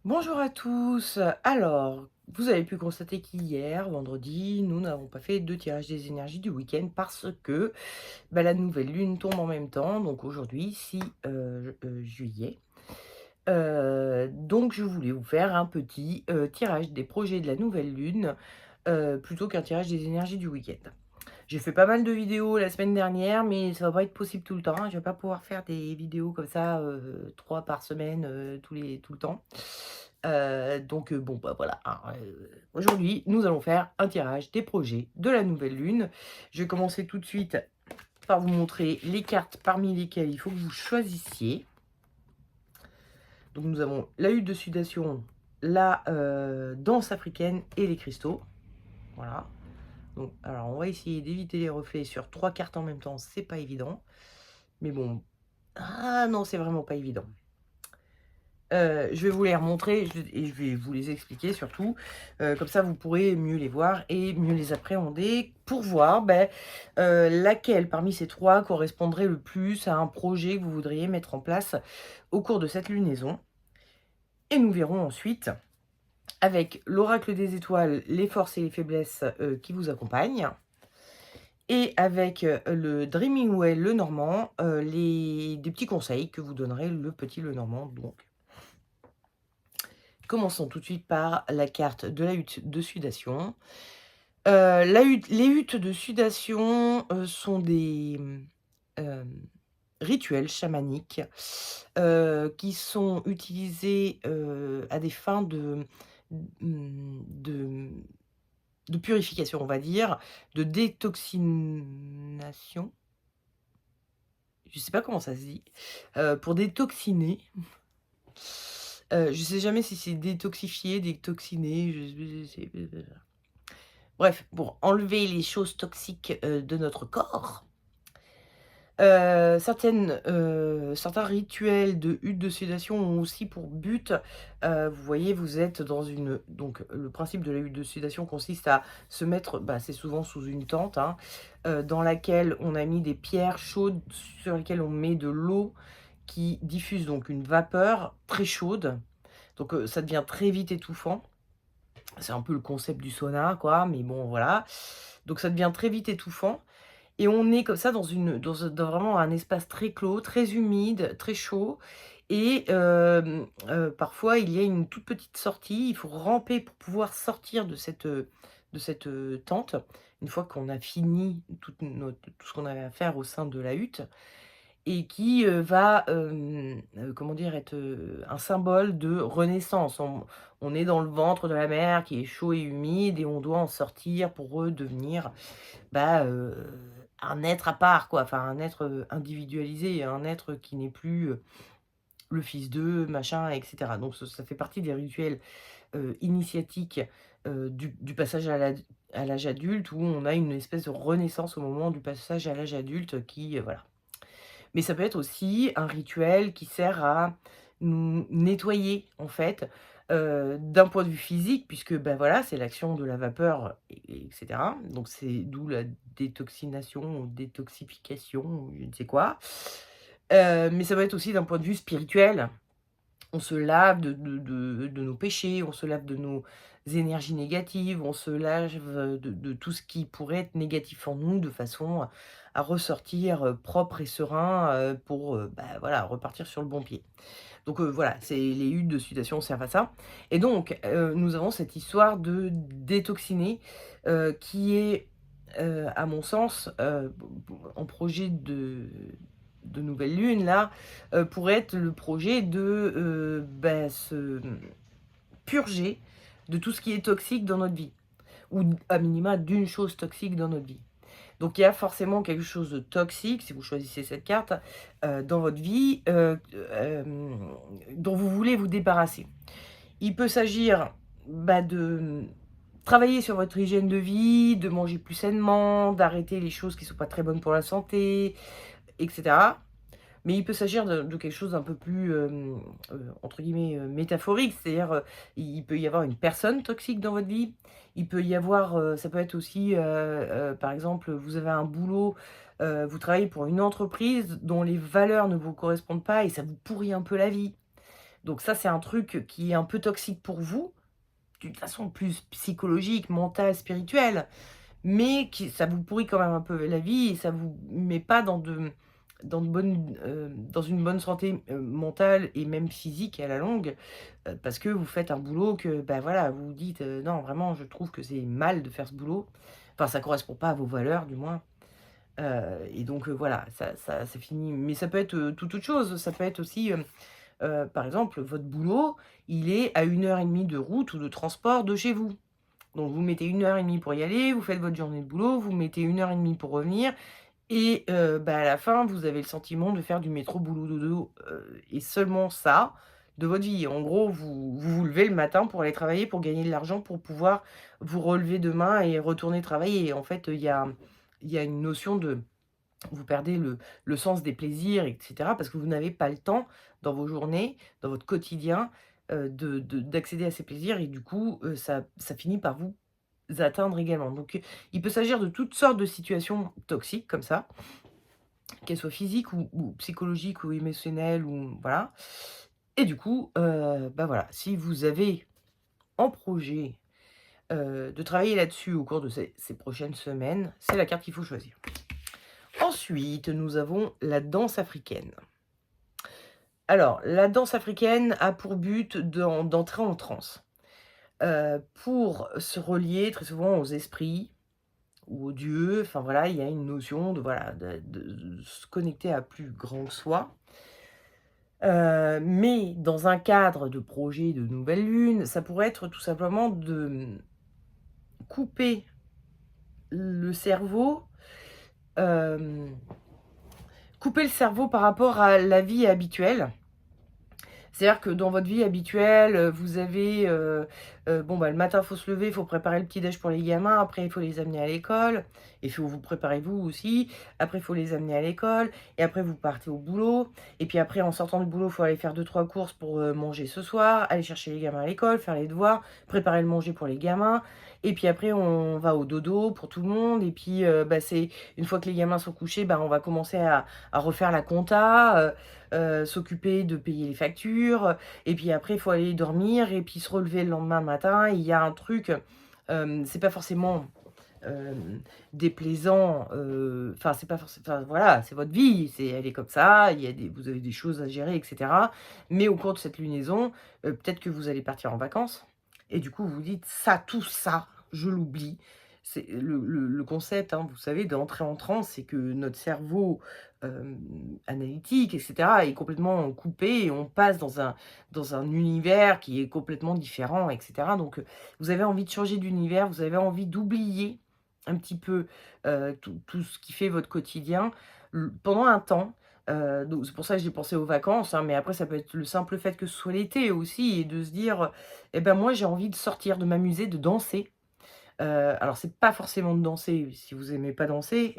Bonjour à tous. Alors, vous avez pu constater qu'hier, vendredi, nous n'avons pas fait de tirage des énergies du week-end parce que la nouvelle lune tombe en même temps, donc aujourd'hui, 6 juillet. Donc, je voulais vous faire un petit tirage des projets de la nouvelle lune plutôt qu'un tirage des énergies du week-end. J'ai fait pas mal de vidéos la semaine dernière, mais ça va pas être possible tout le temps, hein. Je vais pas pouvoir faire des vidéos comme ça, 3 par semaine, tout le temps. Donc bon, voilà, hein, aujourd'hui, nous allons faire un tirage des projets de la nouvelle lune. Je vais commencer tout de suite par vous montrer les cartes parmi lesquelles il faut que vous choisissiez. Donc nous avons la hutte de sudation, la, danse africaine et les cristaux. Voilà. Donc, alors on va essayer d'éviter les reflets sur 3 cartes en même temps, c'est pas évident. Mais bon, ah non, c'est vraiment pas évident. Je vais vous les remontrer et je vais vous les expliquer surtout, comme ça vous pourrez mieux les voir et mieux les appréhender pour voir, laquelle parmi ces 3 correspondrait le plus à un projet que vous voudriez mettre en place au cours de cette lunaison. Et nous verrons ensuite, avec l'oracle des étoiles, les forces et les faiblesses, qui vous accompagnent. Et avec, le Dreaming Well Lenormand, des petits conseils que vous donnerait le petit Lenormand donc. Commençons tout de suite par la carte de la hutte de sudation. Les huttes de sudation, sont des, rituels chamaniques, qui sont utilisés, à des fins mmh, de de purification, on va dire, de détoxination. Je sais pas comment ça se dit, pour détoxiner. Je sais jamais si c'est détoxifier, détoxiner, je sais bref, pour enlever les choses toxiques, de notre corps. Certains rituels de hutte de sudation ont aussi pour but, vous voyez, vous êtes dans une donc le principe de la hutte de sudation consiste à se mettre, c'est souvent sous une tente, hein, dans laquelle on a mis des pierres chaudes sur lesquelles on met de l'eau qui diffuse donc une vapeur très chaude. Donc, ça devient très vite étouffant. C'est un peu le concept du sauna, quoi, mais bon, voilà. Donc ça devient très vite étouffant et on est comme ça dans vraiment un espace très clos, très humide, très chaud et parfois il y a une toute petite sortie. Il faut ramper pour pouvoir sortir de cette tente. Une fois qu'on a fini tout ce qu'on avait à faire au sein de la hutte et qui, va, comment dire? Être, un symbole de renaissance. On est dans le ventre de la mer qui est chaud et humide et on doit en sortir pour redevenir, un être à part quoi, enfin un être, individualisé, un être qui n'est plus, le fils d'eux, machin et cetera. Donc ça fait partie des rituels, initiatiques, du passage à l'âge adulte où on a une espèce de renaissance au moment du passage à l'âge adulte qui, voilà. Mais ça peut être aussi un rituel qui sert à nous nettoyer, en fait, d'un point de vue physique puisque, voilà, c'est l'action de la vapeur et et donc c'est d'où la détoxination ou détoxification ou je ne sais quoi. Mais ça peut être aussi d'un point de vue spirituel. On se lave de nos péchés, on se lave de nos énergies négatives, on se lave, de tout ce qui pourrait être négatif en nous, de façon à ressortir, propre et serein, pour, voilà, repartir sur le bon pied. Donc, voilà, c'est les huttes de sudation servent à ça et donc, nous avons cette histoire de détoxiner, qui est, à mon sens, en projet de nouvelle lune là, pourrait être le projet de, se purger de tout ce qui est toxique dans notre vie ou à minima d'une chose toxique dans notre vie. Donc il y a forcément quelque chose de toxique, si vous choisissez cette carte, dans votre vie, dont vous voulez vous débarrasser. Il peut s'agir, de travailler sur votre hygiène de vie, de manger plus sainement, d'arrêter les choses qui ne sont pas très bonnes pour la santé et cetera. Mais il peut s'agir de quelque chose d'un peu plus, entre guillemets, «métaphorique», c'est-à-dire, il peut y avoir une personne toxique dans votre vie. Il peut y avoir, ça peut être aussi, par exemple, vous avez un boulot, vous travaillez pour une entreprise dont les valeurs ne vous correspondent pas et ça vous pourrit un peu la vie. Donc ça, c'est un truc qui est un peu toxique pour vous, d'une façon plus psychologique, mentale, spirituelle, mais qui ça vous pourrit quand même un peu la vie et ça vous met pas dans une bonne santé, mentale et même physique à la longue, parce que vous faites un boulot que, bah, voilà, vous vous dites: «Non, vraiment, je trouve que c'est mal de faire ce boulot». Enfin, ça correspond pas à vos valeurs, du moins, et donc voilà, ça finit mais ça peut être, toute autre chose. Ça peut être aussi, par exemple, votre boulot, il est à 1 heure et demie de route ou de transport de chez vous. Donc vous mettez 1 heure et demie pour y aller, vous faites votre journée de boulot, vous mettez 1 heure et demie pour revenir et bah, à la fin, vous avez le sentiment de faire du métro boulot dodo, et seulement ça de votre vie. En gros, vous levez le matin pour aller travailler, pour gagner de l'argent, pour pouvoir vous relever demain et retourner travailler et en fait, il y a une notion de vous perdez le sens des plaisirs et cetera parce que vous n'avez pas le temps dans vos journées, dans votre quotidien, d'accéder à ces plaisirs et du coup, ça finit par vous atteindre également. Donc, il peut s'agir de toutes sortes de situations toxiques comme ça, qu'elles soient physiques ou psychologiques ou émotionnelles ou voilà et du coup, bah, voilà, si vous avez en projet, de travailler là-dessus au cours de ces prochaines semaines, c'est la carte qu'il faut choisir. Ensuite, nous avons la danse africaine. Alors, la danse africaine a pour but d'entrer en transe, pour se relier très souvent aux esprits ou aux dieux. Enfin voilà, il y a une notion de voilà, de se connecter à plus grand que soi. Mais dans un cadre de projet de nouvelle lune, ça pourrait être tout simplement de, couper le cerveau, hem, couper le cerveau par rapport à la vie habituelle. C'est-à-dire que dans votre vie habituelle, vous avez, bon, bah, le matin, il faut se lever, il faut préparer le petit déj pour les gamins, après il faut les amener à l'école, il faut vous préparer vous aussi. Après il faut les amener à l'école et après vous partez au boulot et puis après en sortant du boulot, il faut aller faire deux trois courses pour, manger ce soir, aller chercher les gamins à l'école, faire les devoirs, préparer le manger pour les gamins et puis après on va au dodo pour tout le monde et puis, bah, c'est une fois que les gamins sont couchés, bah, on va commencer à refaire la compta, s'occuper de payer les factures, et puis après il faut aller dormir et puis se relever le lendemain matin. Il y a un truc, c'est pas forcément, déplaisant, enfin c'est pas forcément, enfin voilà, c'est votre vie, elle est comme ça, vous avez des choses à gérer et cetera. Mais au cours de cette lunaison, peut-être que vous allez partir en vacances et du coup vous vous dites: «Ça, tout ça, je l'oublie». C'est le concept, hein, vous savez, d'entrer en transe, c'est que notre cerveau, analytique et cetera est complètement coupé et on passe dans un univers qui est complètement différent et cetera. Donc, vous avez envie de changer d'univers, vous avez envie d'oublier un petit peu, tout ce qui fait votre quotidien, pendant un temps. Donc c'est pour ça que j'ai pensé aux vacances, hein, mais après ça peut être le simple fait que ce soit l'été aussi et de se dire: «Eh ben, moi j'ai envie de sortir, de m'amuser, de danser». Alors c'est pas forcément de danser, si vous aimez pas danser,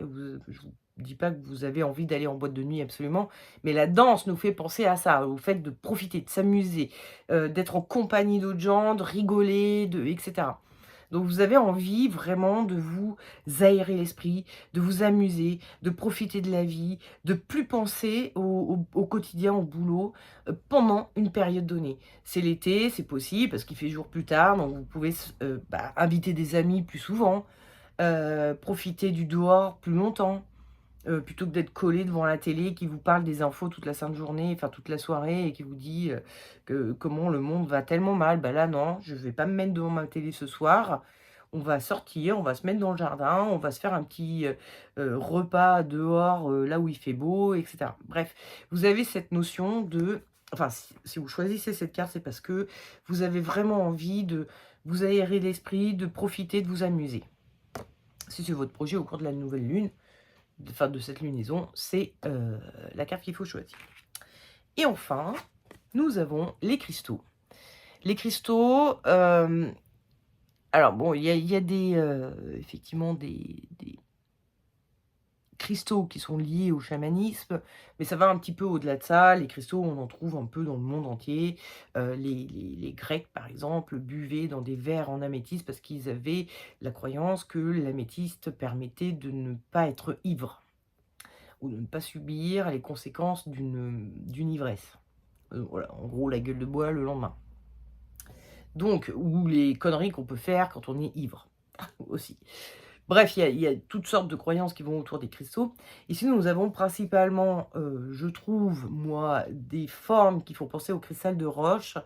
je vous dis pas que vous avez envie d'aller en boîte de nuit absolument, mais la danse nous fait penser à ça, au fait de profiter, de s'amuser, d'être en compagnie d'autres gens, de rigoler, et cetera. Donc vous avez envie vraiment de vous aérer l'esprit, de vous amuser, de profiter de la vie, de plus penser au quotidien, au boulot, pendant une période donnée. C'est l'été, c'est possible parce qu'il fait jour plus tard, donc vous pouvez bah, inviter des amis plus souvent, profiter du dehors plus longtemps. Plutôt que d'être collé devant la télé qui vous parle des infos toute la sainte journée, enfin toute la soirée et qui vous dit, que comment le monde va tellement mal. Bah, là non, je vais pas me mettre devant ma télé ce soir. On va sortir, on va se mettre dans le jardin, on va se faire un petit, repas dehors, là où il fait beau et cetera. Bref, vous avez cette notion de enfin si vous choisissez cette carte, c'est parce que vous avez vraiment envie de vous aérer l'esprit, de profiter, de vous amuser. Si c'est votre projet au cours de la nouvelle lune, enfin de cette lunaison, c'est, la carte qu'il faut choisir. Et enfin, nous avons les cristaux. Les cristaux, alors bon, il y a des, effectivement des cristaux qui sont liés au chamanisme, mais ça va un petit peu au-delà de ça. Les cristaux, on en trouve un peu dans le monde entier. Les Grecs, par exemple, buvaient dans des verres en améthyste parce qu'ils avaient la croyance que l'améthyste permettait de ne pas être ivre ou de ne pas subir les conséquences d'une ivresse. Voilà, en gros, la gueule de bois le lendemain. Donc ou les conneries qu'on peut faire quand on est ivre, aussi. Bref, il y a toutes sortes de croyances qui vont autour des cristaux. Ici, nous avons principalement, je trouve, moi, des formes qui font penser au cristal de roche.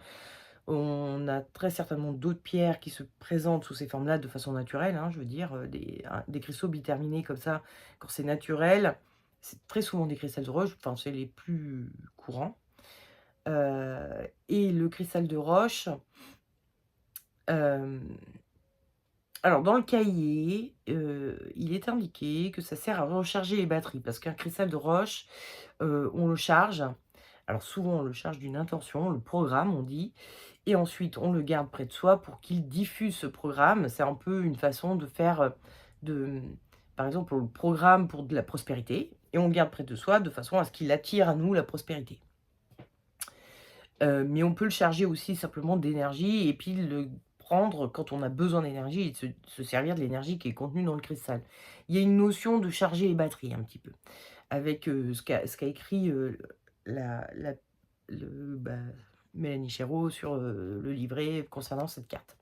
On a très certainement d'autres pierres qui se présentent sous ces formes-là de façon naturelle, hein, je veux dire, des cristaux biterminés comme ça, quand c'est naturel, c'est très souvent des cristals de roche, enfin, c'est les plus courants. Et le cristal de roche, hem alors dans le cahier, il est indiqué que ça sert à recharger les batteries parce qu'un cristal de roche, on le charge. Alors souvent on le charge d'une intention, on le programme on dit et ensuite on le garde près de soi pour qu'il diffuse ce programme. C'est un peu une façon de faire, par exemple on le programme pour de la prospérité et on le garde près de soi de façon à ce qu'il attire à nous la prospérité. Mais on peut le charger aussi simplement d'énergie et puis le prendre quand on a besoin d'énergie et de se servir de l'énergie qui est contenue dans le cristal. Il y a une notion de charger les batteries un petit peu, avec, ce qu'a écrit, la bah, Mélanie Chéreau sur, le livret concernant cette carte.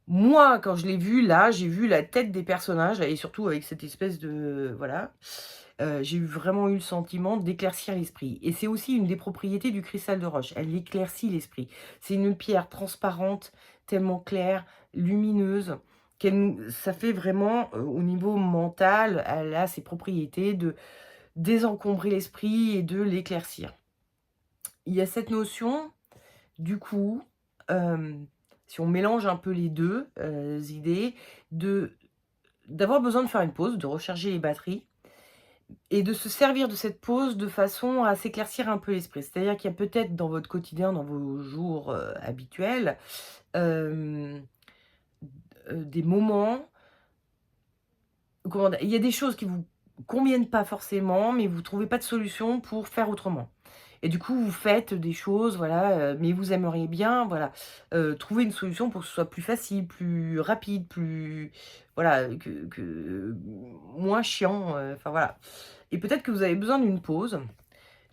Moi, quand je l'ai vu là, j'ai vu la tête des personnages et surtout avec cette espèce de voilà, j'ai vraiment eu le sentiment d'éclaircir l'esprit et c'est aussi une des propriétés du cristal de roche. Elle éclaircit l'esprit. C'est une pierre transparente, tellement claire, lumineuse, qu'elle nous ça fait vraiment, au niveau mental, elle a ces propriétés de désencombrer l'esprit et de l'éclaircir. Il y a cette notion, du coup, si on mélange un peu les 2 idées, de d'avoir besoin de faire une pause, de recharger les batteries et de se servir de cette pause de façon à s'éclaircir un peu l'esprit. C'est-à-dire qu'il y a peut-être dans votre quotidien, dans vos jours, habituels, hem, des moments, comment dire? Il y a des choses qui vous conviennent pas forcément, mais vous trouvez pas de solution pour faire autrement. Et du coup, vous faites des choses, voilà, mais vous aimeriez bien, voilà, trouver une solution pour que ce soit plus facile, plus rapide, plus voilà, que moins chiant, enfin voilà. Et peut-être que vous avez besoin d'une pause.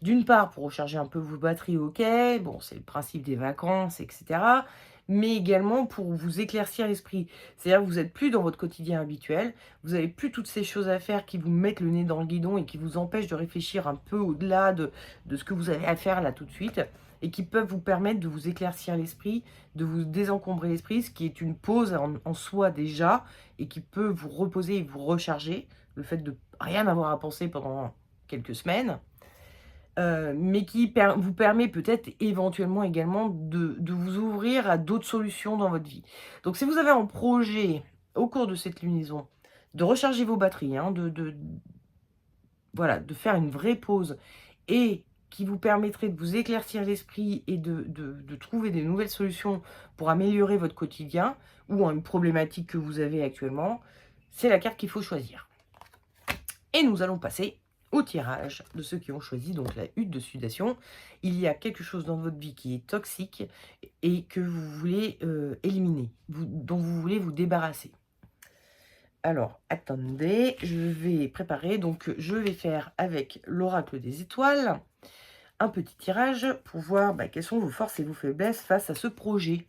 D'une part, pour recharger un peu vos batteries, OK, bon, c'est le principe des vacances et cetera, mais également pour vous éclaircir l'esprit. C'est-à-dire que vous êtes plus dans votre quotidien habituel, vous avez plus toutes ces choses à faire qui vous mettent le nez dans le guidon et qui vous empêchent de réfléchir un peu au-delà de ce que vous avez à faire là tout de suite et qui peuvent vous permettre de vous éclaircir l'esprit, de vous désencombrer l'esprit, ce qui est une pause en soi déjà et qui peut vous reposer et vous recharger. Le fait de rien avoir à penser pendant quelques semaines. Mais qui vous permet peut-être éventuellement également de vous ouvrir à d'autres solutions dans votre vie. Donc si vous avez un projet au cours de cette lunaison, de recharger vos batteries, hein, voilà, de faire une vraie pause et qui vous permettrait de vous éclaircir l'esprit et de trouver des nouvelles solutions pour améliorer votre quotidien ou une problématique que vous avez actuellement, c'est la carte qu'il faut choisir. Et nous allons passer au tirage de ceux qui ont choisi donc la hutte de sudation. Il y a quelque chose dans votre vie qui est toxique et que vous voulez éliminer, dont vous voulez vous débarrasser. Alors, attendez, je vais préparer. Donc, je vais faire avec l'oracle des étoiles un petit tirage pour voir quelles sont vos forces et vos faiblesses face à ce projet.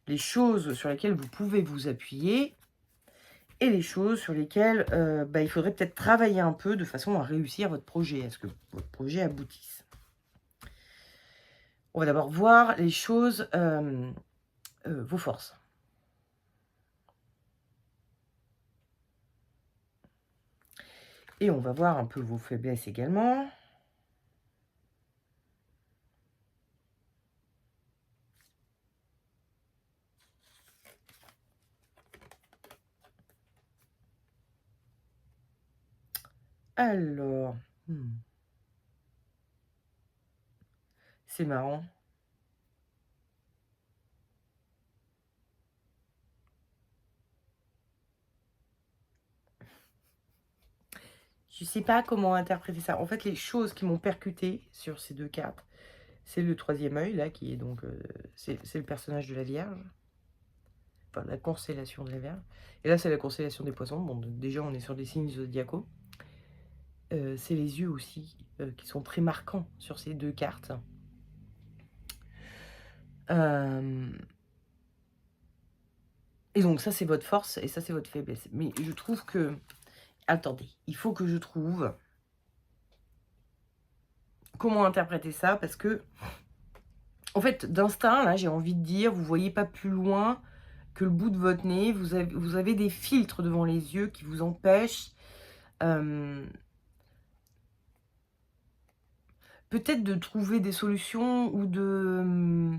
Les choses sur lesquelles vous pouvez vous appuyer et les choses sur lesquelles, il faudrait peut-être travailler un peu de façon à réussir votre projet, à ce que votre projet aboutisse. On va d'abord voir les choses, vos forces. Et on va voir un peu vos faiblesses également. Alors, c'est marrant. Je sais pas comment interpréter ça. En fait, les choses qui m'ont percuté sur ces 2 cartes, c'est le 3e œil là qui est donc, c'est le personnage de la Vierge. Enfin, la constellation de la Vierge. Et là, c'est la constellation des Poissons. Bon, déjà, on est sur des signes zodiacaux. C'est les yeux aussi, qui sont très marquants sur ces 2 cartes. Hem et donc ça, c'est votre force et ça, c'est votre faiblesse. Mais je trouve que attendez, il faut que je trouve comment interpréter ça parce que en fait, d'instinct, là, j'ai envie de dire, vous voyez pas plus loin que le bout de votre nez. Vous avez des filtres devant les yeux qui vous empêchent, hem, peut-être de trouver des solutions ou de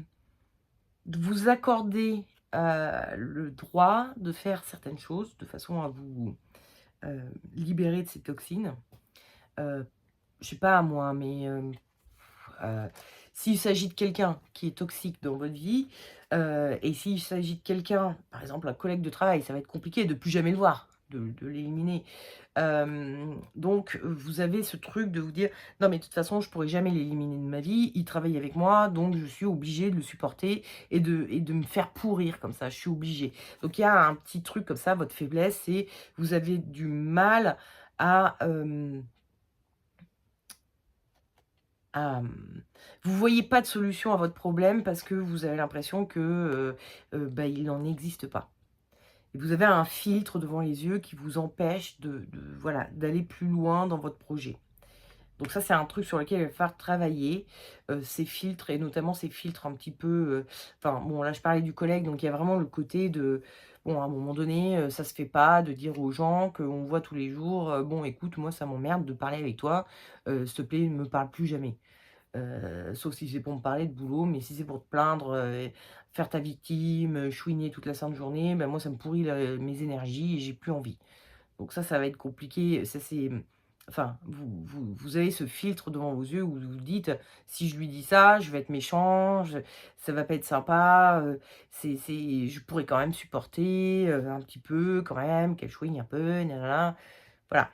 vous accorder, le droit de faire certaines choses de façon à vous, libérer de ces toxines. Heu, je sais pas moi, mais, Heu, s'il s'agit de quelqu'un qui est toxique dans votre vie, et s'il s'agit de quelqu'un, par exemple un collègue de travail, ça va être compliqué de plus jamais le voir, de l'éliminer. Donc vous avez ce truc de vous dire: «Non mais de toute façon je pourrai jamais l'éliminer de ma vie, il travaille avec moi, donc je suis obligé de le supporter et de me faire pourrir comme ça, je suis obligé». Donc il y a un petit truc comme ça, votre faiblesse, c'est vous avez du mal à, vous voyez pas de solution à votre problème parce que vous avez l'impression que, bah, il n'en existe pas. Et vous avez un filtre devant les yeux qui vous empêche de voilà, d'aller plus loin dans votre projet. Donc ça, c'est un truc sur lequel il va falloir travailler, ces filtres et notamment ces filtres un petit peu, enfin bon, là, je parlais du collègue, donc il y a vraiment le côté de bon, à un moment donné, ça se fait pas de dire aux gens qu'on voit tous les jours: «Bon écoute, moi ça m'emmerde de parler avec toi, s'il te plaît, ne me parle plus jamais». Sauf si c'est pour me parler de boulot, mais si c'est pour te plaindre, et faire ta victime, chouiner toute la sainte journée, ben moi ça me pourrit la mes énergies et j'ai plus envie. Donc ça va être compliqué. Ça c'est, enfin, vous avez ce filtre devant vos yeux où vous vous dites: «Si je lui dis ça, je vais être méchant, ça va pas être sympa, je pourrais quand même supporter, un petit peu quand même qu'elle chouine un peu, na na na». Voilà.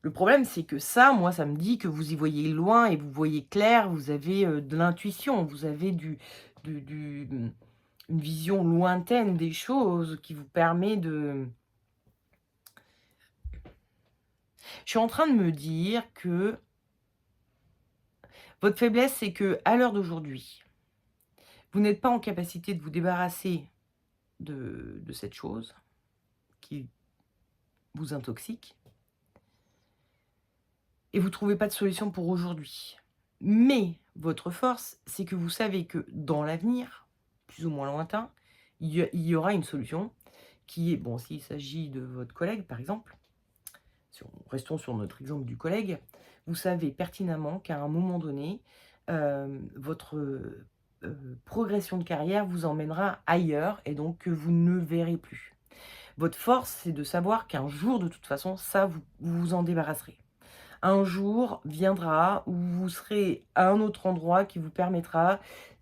Le problème, c'est que ça, moi, ça me dit que vous y voyez loin et vous voyez clair, vous avez, de l'intuition, vous avez une vision lointaine des choses qui vous permet de je suis en train de me dire que votre faiblesse, c'est que à l'heure d'aujourd'hui, vous n'êtes pas en capacité de vous débarrasser de cette chose qui vous intoxique et vous trouvez pas de solution pour aujourd'hui. Mais votre force, c'est que vous savez que dans l'avenir, plus ou moins lointain, il y aura une solution qui est bon, s'il s'agit de votre collègue, par exemple, restons sur notre exemple du collègue, vous savez pertinemment qu'à un moment donné, votre, progression de carrière vous emmènera ailleurs et donc que vous ne le verrez plus. Votre force, c'est de savoir qu'un jour, de toute façon, ça, vous vous en débarrasserez. Un jour viendra où vous serez à un autre endroit qui vous permettra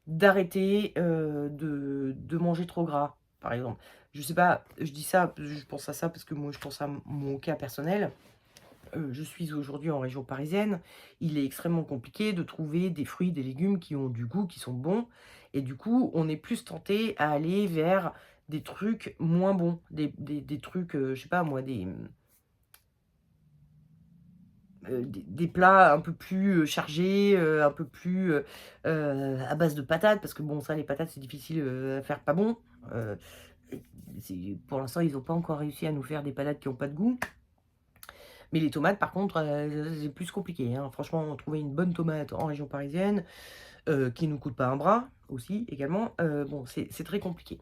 d'arrêter, de manger trop gras, par exemple. Je sais pas, je dis ça, je pense à ça parce que moi je pense à mon cas personnel. Je suis aujourd'hui en région parisienne. Il est extrêmement compliqué de trouver des fruits, des légumes qui ont du goût, qui sont bons et du coup, on est plus tenté à aller vers des trucs moins bons, des trucs, je sais pas moi, des plats un peu plus, chargés, un peu plus, à base de patates parce que bon ça les patates c'est difficile, à faire pas bon. Heu, c'est pour l'instant ils ont pas encore réussi à nous faire des patates qui ont pas de goût. Mais les tomates par contre, c'est plus compliqué, hein. Franchement trouver une bonne tomate en région parisienne, qui ne coûte pas un bras aussi également, bon c'est très compliqué.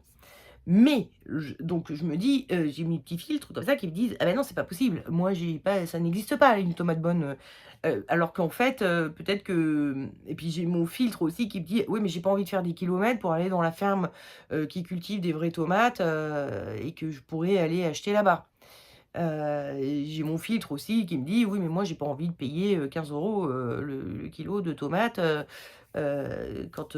Mais donc je me dis, j'ai mes petits filtres comme ça qui me disent: «Ah ben non, c'est pas possible. Moi, j'ai pas ça n'existe pas une tomate bonne», alors qu'en fait, peut-être que, et puis j'ai mon filtre aussi qui me dit: «Oui, mais j'ai pas envie de faire des kilomètres pour aller dans la ferme, qui cultive des vraies tomates, et que je pourrais aller acheter là-bas». Et j'ai mon filtre aussi qui me dit: «Oui, mais moi j'ai pas envie de payer, 15 € le kilo de tomates, quand,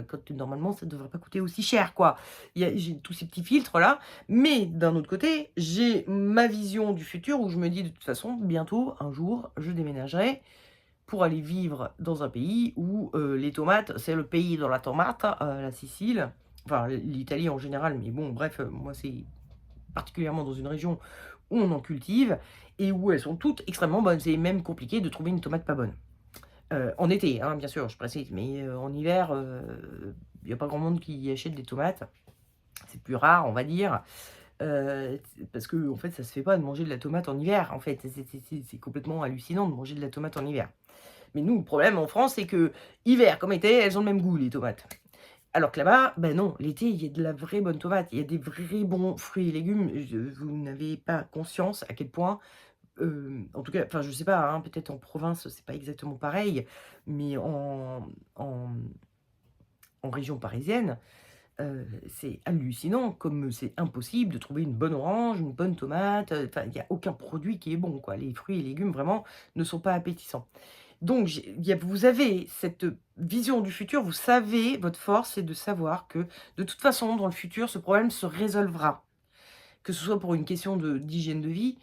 quand normalement ça devrait pas coûter aussi cher quoi». J'ai tous ces petits filtres là, mais d'un autre côté, j'ai ma vision du futur où je me dis: «De toute façon, bientôt, un jour, je déménagerai pour aller vivre dans un pays où, les tomates, c'est le pays de la tomate, la Sicile». Enfin l'Italie en général, mais bon bref, moi c'est particulièrement dans une région où on en cultive et où elles sont toutes extrêmement bonnes. C'est même compliqué de trouver une tomate pas bonne. En été, hein, bien sûr, je précise, mais en hiver, il y a pas grand monde qui achète des tomates. C'est plus rare, on va dire, parce que en fait, ça se fait pas de manger de la tomate en hiver, en fait. C'est complètement hallucinant de manger de la tomate en hiver. Mais nous, le problème en France, c'est que hiver comme été, elles ont le même goût, les tomates. Alors que là-bas, ben non, l'été, il y a de la vraie bonne tomate, il y a des vrais bons fruits et légumes. Vous n'avez pas conscience à quel point, en tout cas, enfin, je sais pas, hein, peut-être en province, c'est pas exactement pareil, mais en en région parisienne, c'est hallucinant comme c'est impossible de trouver une bonne orange, une bonne tomate, enfin, il y a aucun produit qui est bon, quoi. Les fruits et légumes, vraiment, ne sont pas appétissants. Donc vous avez cette vision du futur, vous savez, votre force, c'est de savoir que, de toute façon, dans le futur, ce problème se résolvera. Que ce soit pour une question d'hygiène de vie,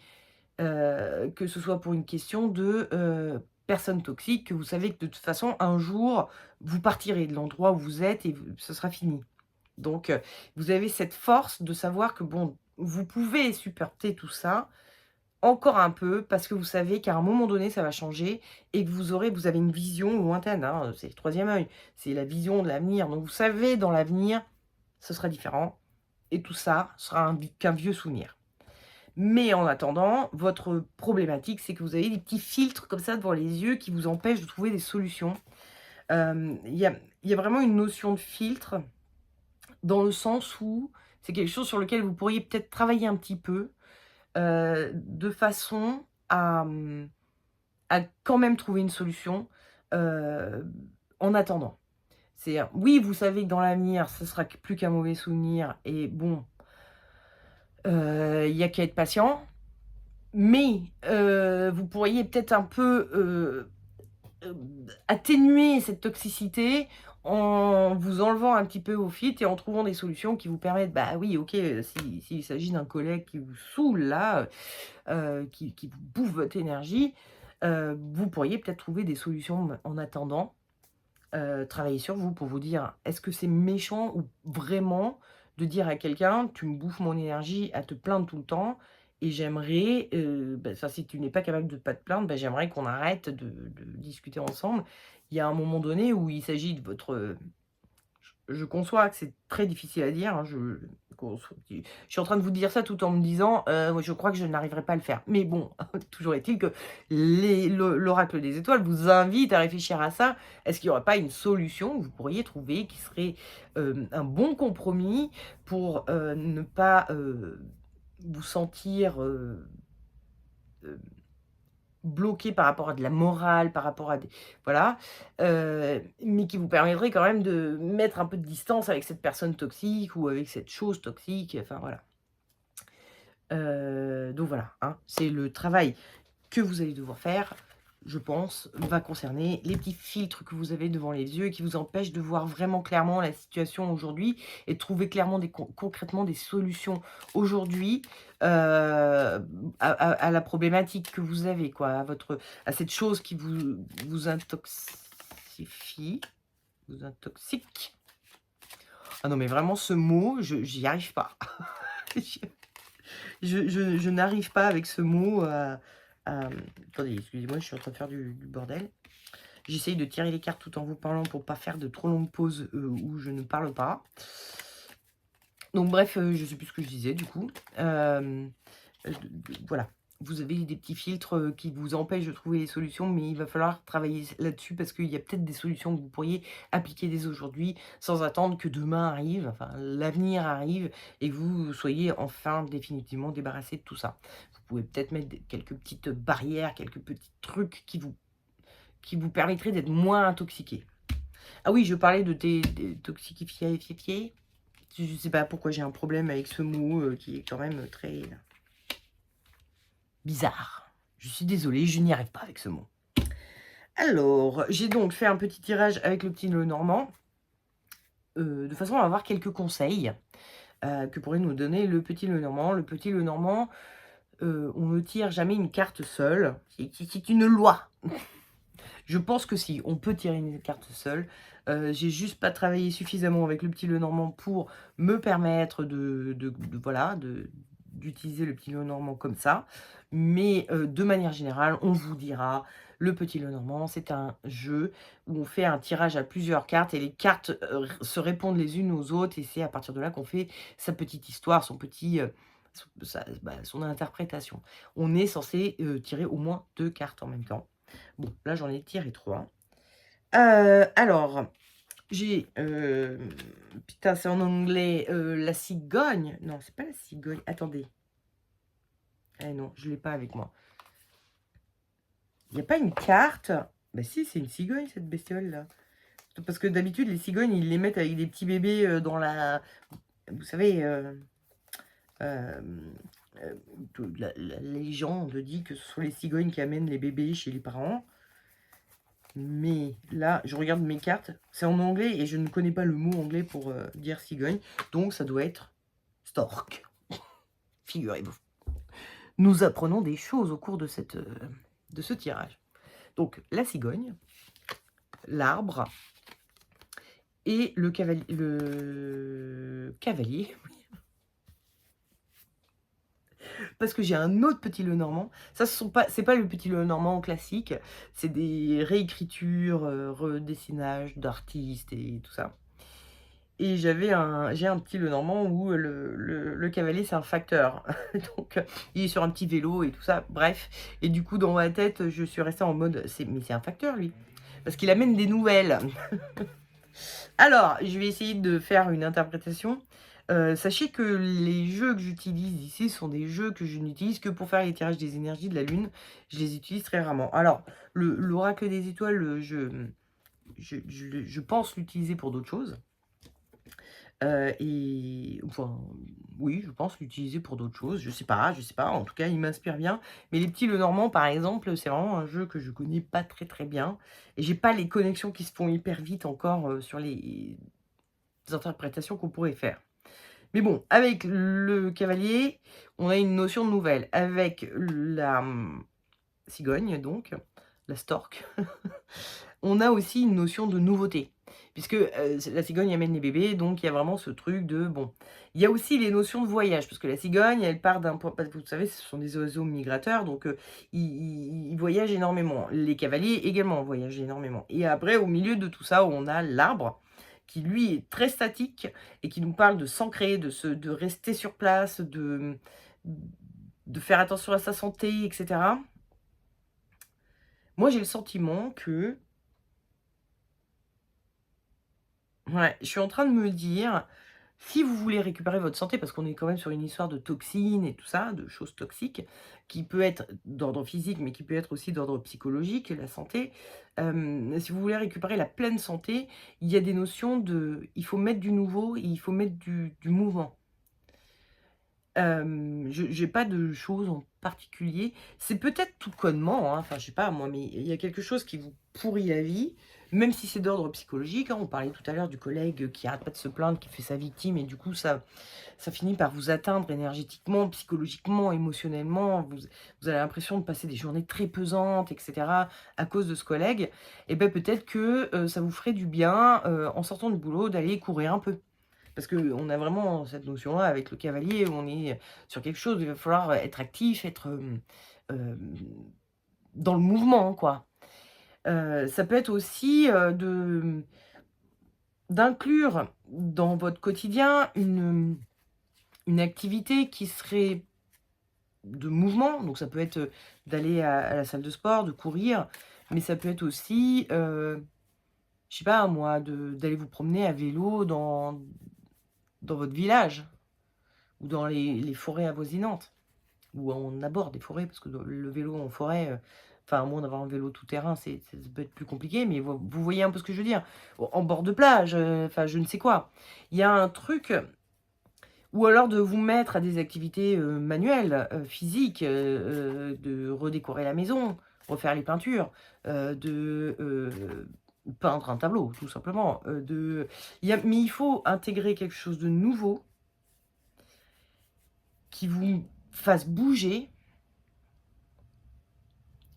que ce soit pour une question de, personnes toxiques, que vous savez que de toute façon, un jour, vous partirez de l'endroit où vous êtes et ce sera fini. Donc, vous avez cette force de savoir que bon, vous pouvez supporter tout ça, encore un peu, parce que vous savez qu'à un moment donné, ça va changer et que vous avez une vision lointaine, hein, c'est le troisième œil, c'est la vision de l'avenir. Donc vous savez, dans l'avenir, ce sera différent et tout ça sera qu'un vieux souvenir. Mais en attendant, votre problématique, c'est que vous avez des petits filtres comme ça devant les yeux qui vous empêchent de trouver des solutions. Il y a vraiment une notion de filtre dans le sens où c'est quelque chose sur lequel vous pourriez peut-être travailler un petit peu, de façon à quand même trouver une solution, heu, en attendant. C'est-à-dire, oui, vous savez que dans l'avenir, ce sera plus qu'un mauvais souvenir et bon, il y a qu'à être patient, mais vous pourriez peut-être un peu, atténuer cette toxicité en vous enlevant un petit peu vos filtres et en trouvant des solutions qui vous permettent, bah oui, OK, s'il s'agit d'un collègue qui vous saoule là, qui vous bouffe votre énergie, vous pourriez peut-être trouver des solutions en attendant, travailler sur vous pour vous dire: «Est-ce que c'est méchant ou vraiment de dire à quelqu'un: "Tu me bouffes mon énergie à te plaindre tout le temps et j'aimerais, bah, enfin, si tu n'es pas capable de pas te plaindre, bah, j'aimerais qu'on arrête de discuter ensemble"». Il y a un moment donné où il s'agit de votre, je conçois que c'est très difficile à dire, hein, je suis en train de vous dire ça tout en me disant, «Ouais, je crois que je n'arriverai pas à le faire». Mais bon, toujours est-il que l'oracle des étoiles vous invite à réfléchir à ça. Est-ce qu'il n'y aurait pas une solution que vous pourriez trouver qui serait, un bon compromis pour, ne pas, vous sentir, bloqué par rapport à de la morale, par rapport à des voilà, mais qui vous permettrait quand même de mettre un peu de distance avec cette personne toxique ou avec cette chose toxique, enfin voilà. Donc voilà, hein, c'est le travail que vous allez devoir faire, je pense, va concerner les petits filtres que vous avez devant les yeux et qui vous empêchent de voir vraiment clairement la situation aujourd'hui et de trouver clairement concrètement des solutions aujourd'hui, à la problématique que vous avez quoi, à cette chose qui vous intoxifie, vous intoxique. Ah non mais vraiment ce mot, j'y arrive pas. Je n'arrive pas avec ce mot attendez, excusez-moi, je suis en train de faire du bordel. J'essaye de tirer les cartes tout en vous parlant pour pas faire de trop longues pauses, où je ne parle pas. Donc bref, je sais plus ce que je disais du coup. Voilà. Vous avez des petits filtres, qui vous empêchent de trouver les solutions, mais il va falloir travailler là-dessus parce qu'il y a peut-être des solutions que vous pourriez appliquer dès aujourd'hui, sans attendre que demain arrive, enfin l'avenir arrive et que vous soyez enfin définitivement débarrassé de tout ça. Vous pouvez peut-être mettre quelques petites barrières, quelques petits trucs qui vous permettraient d'être moins intoxiqué. Ah oui, je parlais de détoxifier. Je ne sais pas pourquoi j'ai un problème avec ce mot, qui est quand même très bizarre. Je suis désolée, je n'y arrive pas avec ce mot. Alors, j'ai donc fait un petit tirage avec le petit Lenormand, de façon à avoir quelques conseils, que pourrait nous donner le petit Lenormand. Le petit Lenormand, on ne tire jamais une carte seule, c'est une loi. Je pense que si, on peut tirer une carte seule. J'ai juste pas travaillé suffisamment avec le petit Lenormand pour me permettre voilà, d'utiliser le petit Lenormand comme ça. Mais de manière générale, on vous dira: Le Petit Lenormand, c'est un jeu où on fait un tirage à plusieurs cartes et les cartes, se répondent les unes aux autres et c'est à partir de là qu'on fait sa petite histoire, son petit, son interprétation. On est censé, tirer au moins 2 cartes en même temps. Bon, là, j'en ai tiré 3. Alors, j'ai, putain, c'est en anglais, la cigogne. Non, c'est pas la cigogne. Attendez. Eh non, je l'ai pas avec moi. Il y a pas une carte? Bah si, c'est une cigogne cette bestiole-là. Parce que d'habitude, les cigognes, ils les mettent avec des petits bébés, dans la vous savez, hem, la légende dit que ce sont les cigognes qui amènent les bébés chez les parents. Mais là, je regarde mes cartes, c'est en anglais et je ne connais pas le mot anglais pour, dire cigogne, donc ça doit être stork, figurez-vous. Nous apprenons des choses au cours de de ce tirage. Donc la cigogne, l'arbre et le cavalier, parce que j'ai un autre Petit Lenormand. Ça, c'est pas le Petit Lenormand classique, c'est des réécritures, redessinages d'artistes et tout ça. Et j'ai un Petit Lenormand où le cavalier, c'est un facteur. Donc, il est sur un petit vélo et tout ça, bref. Et du coup, dans ma tête, je suis restée en mode: mais c'est un facteur, lui, parce qu'il amène des nouvelles». Alors, je vais essayer de faire une interprétation. Sachez que les jeux que j'utilise ici sont des jeux que je n'utilise que pour faire les tirages des énergies de la lune. Je les utilise très rarement. Alors, l'oracle des étoiles, je pense l'utiliser pour d'autres choses. Et enfin, oui, je pense l'utiliser pour d'autres choses. Je sais pas, en tout cas, il m'inspire bien. Mais les Petits Lenormand, par exemple, c'est vraiment un jeu que je connais pas très, très bien et j'ai pas les connexions qui se font hyper vite encore, sur les interprétations qu'on pourrait faire. Mais bon, avec le cavalier, on a une notion de nouvelle. Avec la, cigogne donc, la stork, on a aussi une notion de nouveauté. Puisque, la cigogne amène les bébés, donc il y a vraiment ce truc de bon. Il y a aussi les notions de voyage, parce que la cigogne, elle part d'un point parce que vous savez, ce sont des oiseaux migrateurs, donc ils voyagent énormément. Les cavaliers également voyagent énormément. Et après, au milieu de tout ça, on a l'arbre, qui lui est très statique et qui nous parle de s'ancrer, de rester sur place, de faire attention à sa santé, et cetera. Moi, j'ai le sentiment que ouais, je suis en train de me dire, si vous voulez récupérer votre santé, parce qu'on est quand même sur une histoire de toxines et tout ça, de choses toxiques, qui peut être d'ordre physique, mais qui peut être aussi d'ordre psychologique, la santé. Si vous voulez récupérer la pleine santé, il y a des notions de il faut mettre du nouveau et il faut mettre du mouvement. Je j'ai pas de choses en particulier. C'est peut-être tout connement, hein, enfin, je sais pas moi, mais il y a quelque chose qui vous pourrit la vie, même si c'est d'ordre psychologique, hein. On parlait tout à l'heure du collègue qui arrête pas de se plaindre, qui fait sa victime et du coup ça finit par vous atteindre énergétiquement, psychologiquement, émotionnellement. Vous avez l'impression de passer des journées très pesantes et cetera à cause de ce collègue et ben peut-être que, ça vous ferait du bien, en sortant du boulot, d'aller courir un peu. Parce qu'on a vraiment cette notion-là avec le cavalier, où on est sur quelque chose, il va falloir être actif, être, dans le mouvement, quoi. Ça peut être aussi, d'inclure dans votre quotidien une activité qui serait de mouvement, donc ça peut être, d'aller à la salle de sport, de courir, mais ça peut être aussi, je sais pas moi, d'aller vous promener à vélo dans votre village. Ou dans les forêts avoisinantes, ou en abord des forêts, parce que le vélo en forêt, enfin, à moins d'avoir un vélo tout-terrain, ça peut être plus compliqué, mais vous voyez un peu ce que je veux dire? En bord de plage, enfin, je ne sais quoi. Il y a un truc ou alors de vous mettre à des activités, manuelles, physiques, de redécorer la maison, refaire les peintures, peindre un tableau, tout simplement, mais il faut intégrer quelque chose de nouveau qui vous fasse bouger.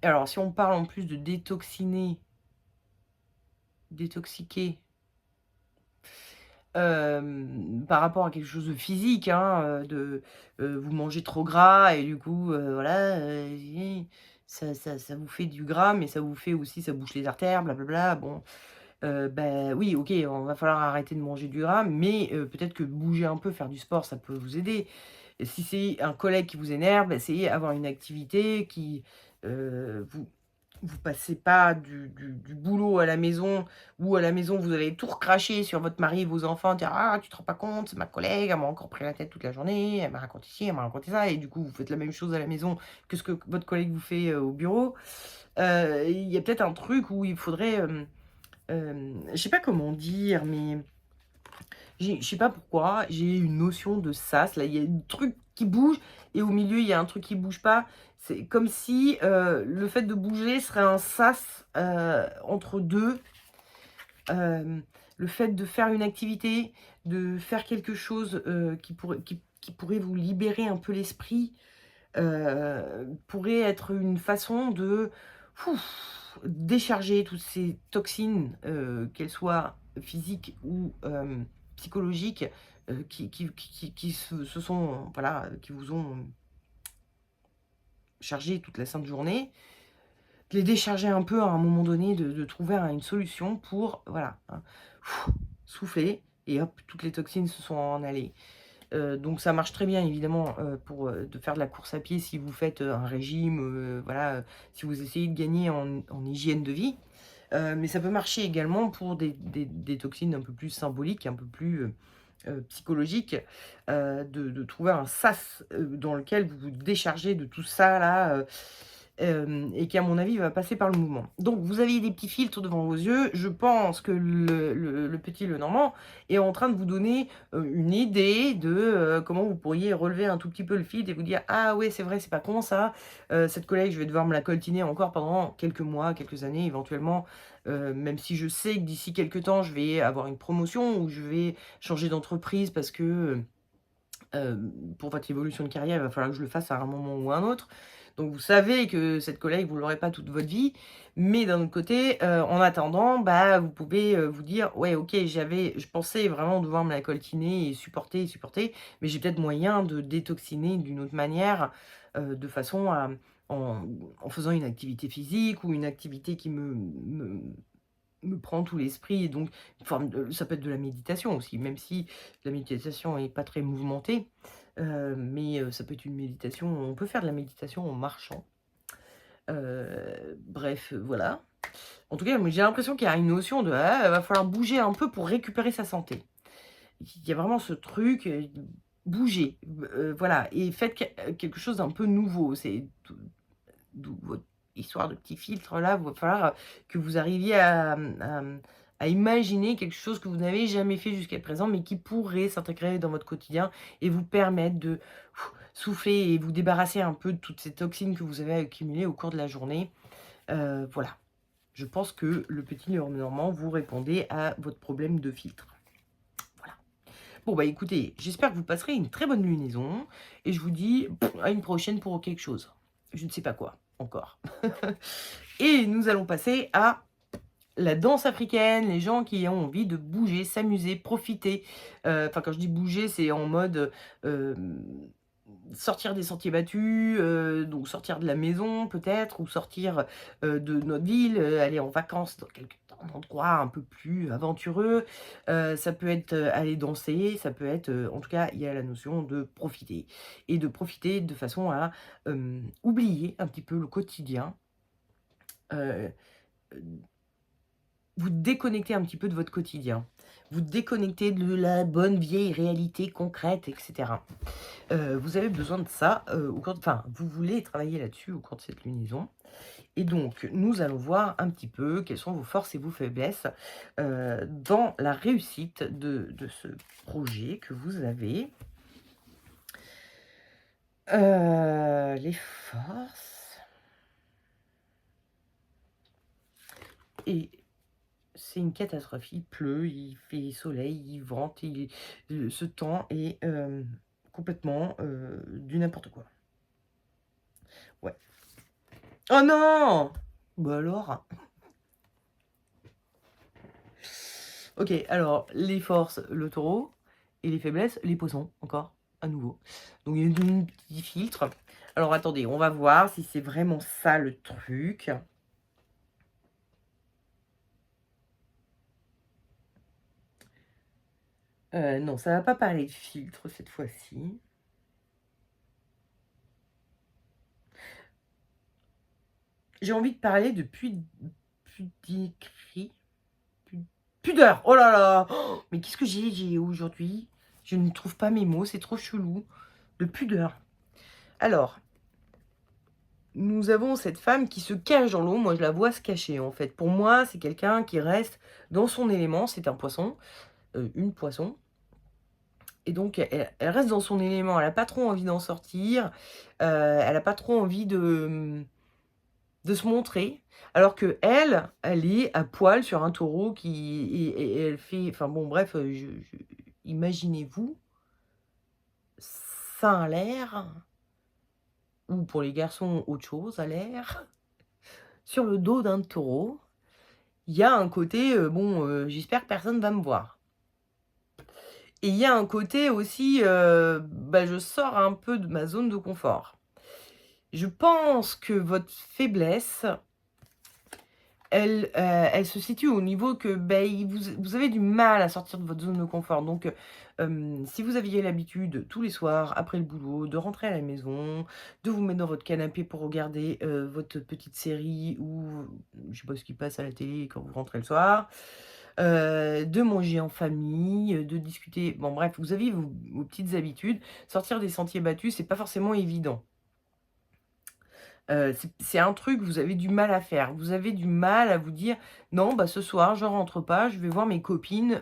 Alors, si on parle en plus de détoxiquer, par rapport à quelque chose de physique, hein, vous mangez trop gras et du coup, voilà, ça vous fait du gras, mais ça vous fait aussi ça bouche les artères, blablabla. Bon, bah, oui, OK, on va falloir arrêter de manger du gras, mais peut-être que bouger un peu, faire du sport, ça peut vous aider. Et si c'est un collègue qui vous énerve, bah, essayez avoir une activité qui, vous passez pas du boulot à la maison, ou à la maison vous allez tout recracher sur votre mari et vos enfants, dire: «Ah, tu te rends pas compte, c'est ma collègue, elle m'a encore pris la tête toute la journée, elle m'a raconté ci, elle m'a raconté ça», et du coup vous faites la même chose à la maison que ce que votre collègue vous fait, au bureau. Il y a peut-être un truc où il faudrait, je sais pas comment dire, mais je sais pas pourquoi, j'ai une notion de sas, là, il y a un truc qui bouge et au milieu, il y a un truc qui bouge pas. C'est comme si, le fait de bouger serait un sas, entre 2. Hem, le fait de faire une activité, de faire quelque chose, qui pourrait vous libérer un peu l'esprit, pourrait être une façon de décharger toutes ces toxines, qu'elles soient physiques ou psychologiques, qui se sont, voilà, qui vous ont chargé toute la sainte journée. De les décharger un peu à un moment donné, de trouver une solution pour, voilà, hein, souffler et hop, toutes les toxines se sont en allées. Donc ça marche très bien évidemment, pour, de faire de la course à pied si vous faites, un régime, voilà, si vous essayez de gagner en hygiène de vie. Mais ça peut marcher également pour des toxines un peu plus symboliques, un peu plus, psychologiques, de trouver un sas, dans lequel vous vous déchargez de tout ça là, et qui à mon avis va passer par le mouvement. Donc vous avez des petits filtres devant vos yeux. Je pense que le petit Lenormand est en train de vous donner, une idée de, comment vous pourriez relever un tout petit peu le filtre et vous dire: «Ah ouais, c'est vrai, c'est pas con ça. Cette collègue, je vais devoir me la coltiner encore pendant quelques mois, quelques années éventuellement, même si je sais que d'ici quelques temps, je vais avoir une promotion ou je vais changer d'entreprise parce que, pour votre évolution de carrière, il va falloir que je le fasse à un moment ou à un autre. Donc vous savez que cette collègue, vous ne l'aurez pas toute votre vie, mais d'un autre côté, en attendant, bah, vous pouvez, vous dire: «Ouais, OK, je pensais vraiment devoir me la coltiner et supporter, mais j'ai peut-être moyen de détoxiner d'une autre manière, de façon à en faisant une activité physique ou une activité qui me prend tout l'esprit», et donc une forme de ça peut être de la méditation aussi, même si la méditation est pas très mouvementée, mais ça peut être une méditation, on peut faire de la méditation en marchant. Bref, voilà. En tout cas, moi j'ai l'impression qu'il y a une notion de: «Ah, il va falloir bouger un peu pour récupérer sa santé». Il y a vraiment ce truc, bougez, voilà, et faites quelque chose d'un peu nouveau. C'est d'où votre histoire de petit filtre là, il va falloir, que vous arriviez à imaginer quelque chose que vous n'avez jamais fait jusqu'à présent, mais qui pourrait s'intégrer dans votre quotidien et vous permettre de souffler et vous débarrasser un peu de toutes ces toxines que vous avez accumulées au cours de la journée. Voilà, je pense que le petit normand vous répondait à votre problème de filtre. Voilà. Bon, bah, écoutez, j'espère que vous passerez une très bonne lunaison et je vous dis à une prochaine pour quelque chose. Je ne sais pas quoi encore. Et nous allons passer à la danse africaine, les gens qui ont envie de bouger, s'amuser, profiter. Enfin, quand je dis bouger, c'est en mode, sortir des sentiers battus, donc sortir de la maison peut-être, ou sortir, de notre ville, aller en vacances dans quelque endroit un peu plus aventureux. Ça peut être, aller danser, ça peut être, en tout cas, il y a la notion de profiter et de profiter de façon à, oublier un petit peu le quotidien, heu vous déconnectez un petit peu de votre quotidien. Vous déconnectez de la bonne vieille réalité concrète, et cetera. Vous avez besoin de ça, au cours enfin, vous voulez travailler là-dessus au cours de cette lunaison, et donc nous allons voir un petit peu quelles sont vos forces et vos faiblesses, dans la réussite de ce projet que vous avez. Les forces, et c'est une catastrophe. Il pleut, il fait soleil, il vente, ce temps est, complètement, du n'importe quoi. Ouais. Oh non! Bah alors? OK, alors les forces, le Taureau, et les faiblesses, les Poissons, encore, à nouveau. Donc il y a un petit filtre. Alors attendez, on va voir si c'est vraiment ça le truc. Non, ça va pas parler de filtre cette fois-ci. J'ai envie de parler de pudiquerie, pu pudeur! Oh là là! Oh, mais qu'est-ce que j'ai aujourd'hui? Je ne trouve pas mes mots, c'est trop chelou. De pudeur. Alors, nous avons cette femme qui se cache dans l'eau. Moi, je la vois se cacher, en fait. Pour moi, c'est quelqu'un qui reste dans son élément. C'est un poisson, une poisson. Et donc, elle reste dans son élément. Elle a pas trop envie d'en sortir. Elle a pas trop envie de se montrer. Alors qu'elle, elle est à poil sur un taureau et elle fait enfin bon, bref, imaginez-vous, ça a l'air, ou pour les garçons, autre chose à l'air, sur le dos d'un taureau. Il y a un côté, bon, j'espère que personne va me voir. Et il y a un côté aussi, bah, je sors un peu de ma zone de confort. Je pense que votre faiblesse, elle se situe au niveau que, beh, vous avez du mal à sortir de votre zone de confort. Donc, si vous aviez l'habitude tous les soirs après le boulot de rentrer à la maison, de vous mettre dans votre canapé pour regarder, votre petite série ou je sais pas ce qui passe à la télé quand vous rentrez le soir, de manger en famille, de discuter, bon bref, vous avez vos petites habitudes. Sortir des sentiers battus, c'est pas forcément évident. C'est un truc, vous avez du mal à faire. Vous avez du mal à vous dire: «Non, bah, ce soir, je rentre pas, je vais voir mes copines,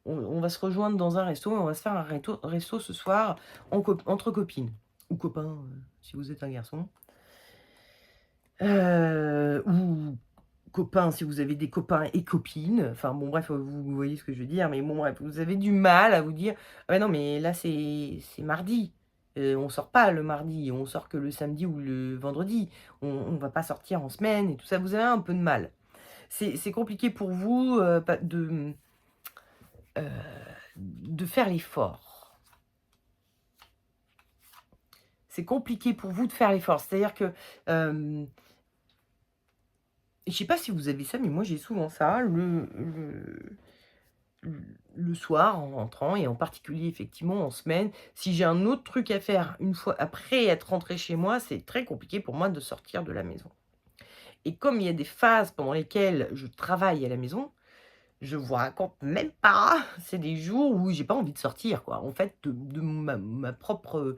on va se rejoindre dans un resto et on va se faire un resto ce soir entre copines» ou copains, si vous êtes un garçon. Ou copains si vous avez des copains et copines. Enfin bon bref, vous voyez ce que je veux dire, mais bon bref, vous avez du mal à vous dire: «Ah ouais non mais là c'est mardi, on sort pas le mardi, on sort que le samedi ou le vendredi. On va pas sortir en semaine» et tout ça. Vous avez un peu de mal. C'est compliqué pour vous, pas de faire l'effort. C'est compliqué pour vous de faire l'effort. C'est-à-dire que, je sais pas si vous avez ça, mais moi j'ai souvent ça, le soir en rentrant et en particulier effectivement en semaine, si j'ai un autre truc à faire une fois après être rentrée chez moi, c'est très compliqué pour moi de sortir de la maison. Et comme il y a des phases pendant lesquelles je travaille à la maison, je vous raconte même pas, c'est des jours où j'ai pas envie de sortir quoi. En fait, de ma propre,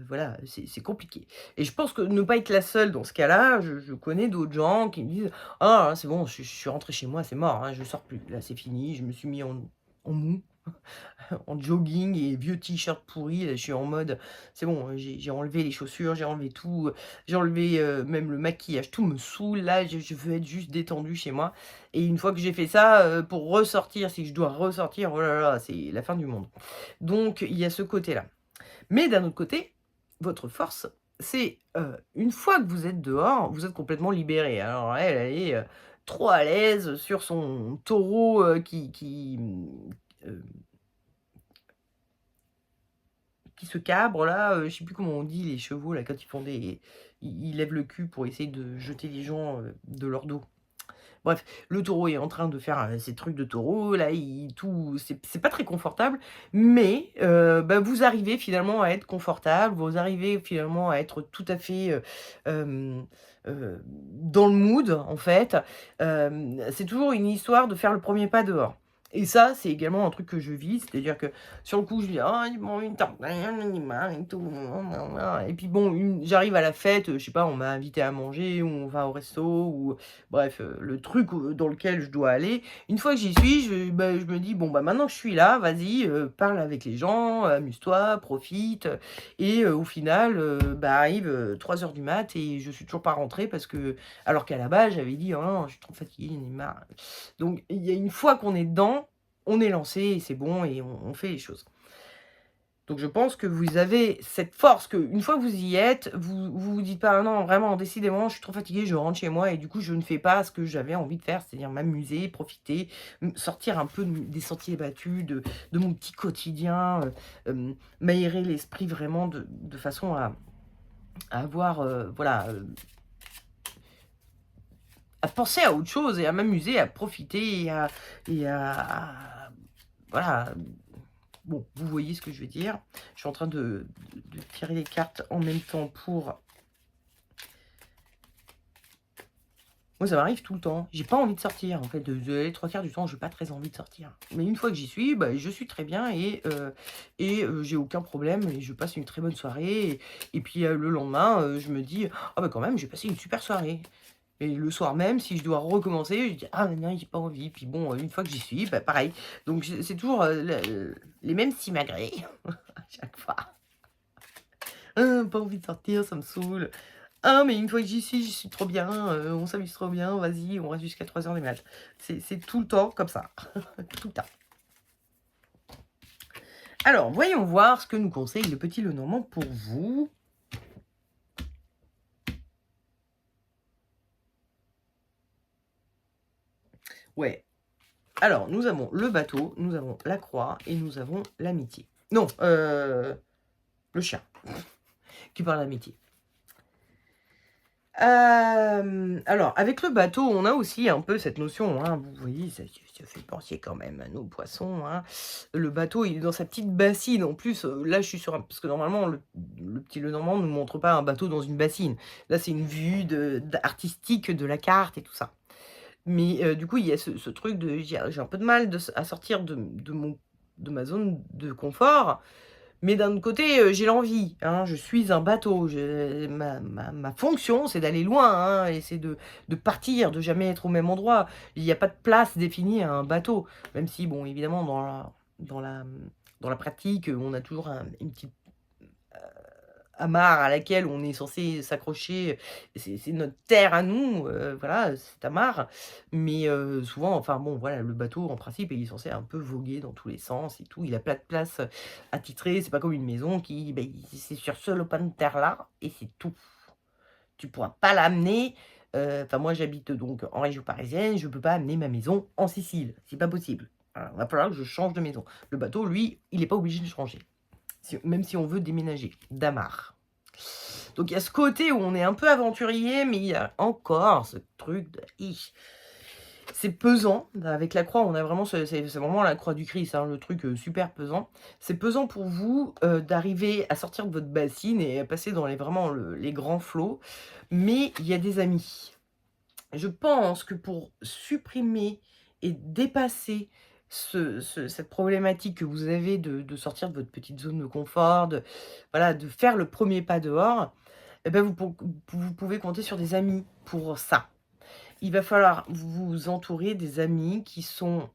voilà, c'est compliqué. Et je pense que ne pas être la seule dans ce cas-là, je connais d'autres gens qui me disent: «Ah c'est bon, je suis rentrée chez moi, c'est mort, hein, je sors plus. Là, c'est fini, je me suis mis en mou». En jogging et vieux t-shirt pourri, je suis en mode: «C'est bon, j'ai enlevé les chaussures, j'ai enlevé tout, j'ai enlevé, même le maquillage, tout me saoule là, je veux être juste détendue chez moi» et une fois que j'ai fait ça, pour ressortir, si je dois ressortir, oh là là, c'est la fin du monde. Donc il y a ce côté-là. Mais d'un autre côté, votre force, c'est, une fois que vous êtes dehors, vous êtes complètement libérée. Alors elle est, trop à l'aise sur son taureau, qui se cabre là, je sais plus comment on dit les chevaux là quand ils font des ils lèvent le cul pour essayer de jeter les gens, de leur dos. Bref, le taureau est en train de faire, ses trucs de taureau là, il tout c'est pas très confortable, mais bah, vous arrivez finalement à être confortable, vous arrivez finalement à être tout à fait, dans le mood en fait. C'est toujours une histoire de faire le premier pas dehors. Et ça, c'est également un truc que je vis, c'est-à-dire que sur le coup, je dis: «Ah ils m'ont une tartine, j'en ai marre et tout, et puis bon, j'arrive à la fête, je sais pas, on m'a invité à manger ou on va au resto ou bref, le truc dans lequel je dois aller. Une fois que j'y suis, je me dis: «Bon, bah, maintenant que je suis là, vas-y, parle avec les gens, amuse-toi, profite» et au final, bah, arrive, 3 heures du mat et je suis toujours pas rentrée parce que alors qu'à la base, j'avais dit: «Oh non, je suis trop fatiguée, j'en ai marre». Donc il y a une fois qu'on est dedans, on est lancé et c'est bon et on fait les choses. Donc je pense que vous avez cette force qu'une fois que vous y êtes, vous dites pas: «Ah non, vraiment, décidément, je suis trop fatiguée, je rentre chez moi et du coup, je ne fais pas ce que j'avais envie de faire, c'est-à-dire m'amuser, profiter, sortir un peu des sentiers battus, de mon petit quotidien, m'aérer l'esprit vraiment de façon à avoir, voilà, à penser à autre chose et à m'amuser, à profiter et à voilà, bon, vous voyez ce que je veux dire. Je suis en train de tirer les cartes en même temps pour moi, ça m'arrive tout le temps. J'ai pas envie de sortir, en fait, les 3/4 du temps, j'ai pas très envie de sortir. Mais une fois que j'y suis, bah, je suis très bien et j'ai aucun problème et je passe une très bonne soirée et puis, le lendemain, je me dis: «Ah bah, quand même, j'ai passé une super soirée». Et le soir même, si je dois recommencer, je dis: «Ah mais non, j'ai pas envie». Puis bon, une fois que j'y suis, bah, pareil. Donc c'est toujours, les mêmes simagrées à chaque fois. «Ah, pas envie de sortir, ça me saoule. Ah mais une fois que j'y suis trop bien, on s'amuse trop bien, vas-y, on reste jusqu'à 3 heures du mat». C'est tout le temps comme ça, tout le temps. Alors voyons voir ce que nous conseille le petit Lenormand pour vous. Ouais, alors nous avons le bateau, nous avons la croix et nous avons l'amitié. Non, le chien qui parle d'amitié. Alors avec le bateau, on a aussi un peu cette notion, hein, vous voyez, ça fait penser quand même à nos poissons, hein. Le bateau, il est dans sa petite bassine. En plus, là, je suis sur un parce que normalement le petit Lenormand ne nous montre pas un bateau dans une bassine. Là, c'est une vue artistique de la carte et tout ça. Mais du coup, il y a ce truc de j'ai un peu de mal à sortir de ma zone de confort. Mais d'un autre côté, j'ai l'envie, hein, je suis un bateau, ma fonction, c'est d'aller loin, hein, et c'est de partir, de jamais être au même endroit. Il y a pas de place définie à un bateau, même si bon, évidemment, dans la pratique, on a toujours une petite amarre à laquelle on est censé s'accrocher. C'est notre terre à nous, voilà, cette amarre. Mais souvent, enfin bon, voilà, le bateau, en principe, il est censé un peu voguer dans tous les sens et tout. Il a pas de place attitrée. C'est pas comme une maison qui, beh, c'est sur ce lopin de terre-là et c'est tout. Tu pourras pas l'amener, enfin moi, j'habite donc en région parisienne, je peux pas amener ma maison en Sicile, c'est pas possible. Voilà, va falloir que je change de maison. Le bateau, lui, il est pas obligé de changer, même si on veut déménager d'amarre. Donc il y a ce côté où on est un peu aventurier, mais il y a encore ce truc de hi. C'est pesant. Avec la croix, on a vraiment c'est vraiment la croix du Christ, hein, le truc, super pesant. C'est pesant pour vous, d'arriver à sortir de votre bassine et à passer dans les grands flots, mais il y a des amis. Je pense que pour supprimer et dépasser cette problématique que vous avez de sortir de votre petite zone de confort, voilà, de faire le premier pas dehors, et ben vous pouvez compter sur des amis pour ça. Il va falloir vous entourer des amis qui sont,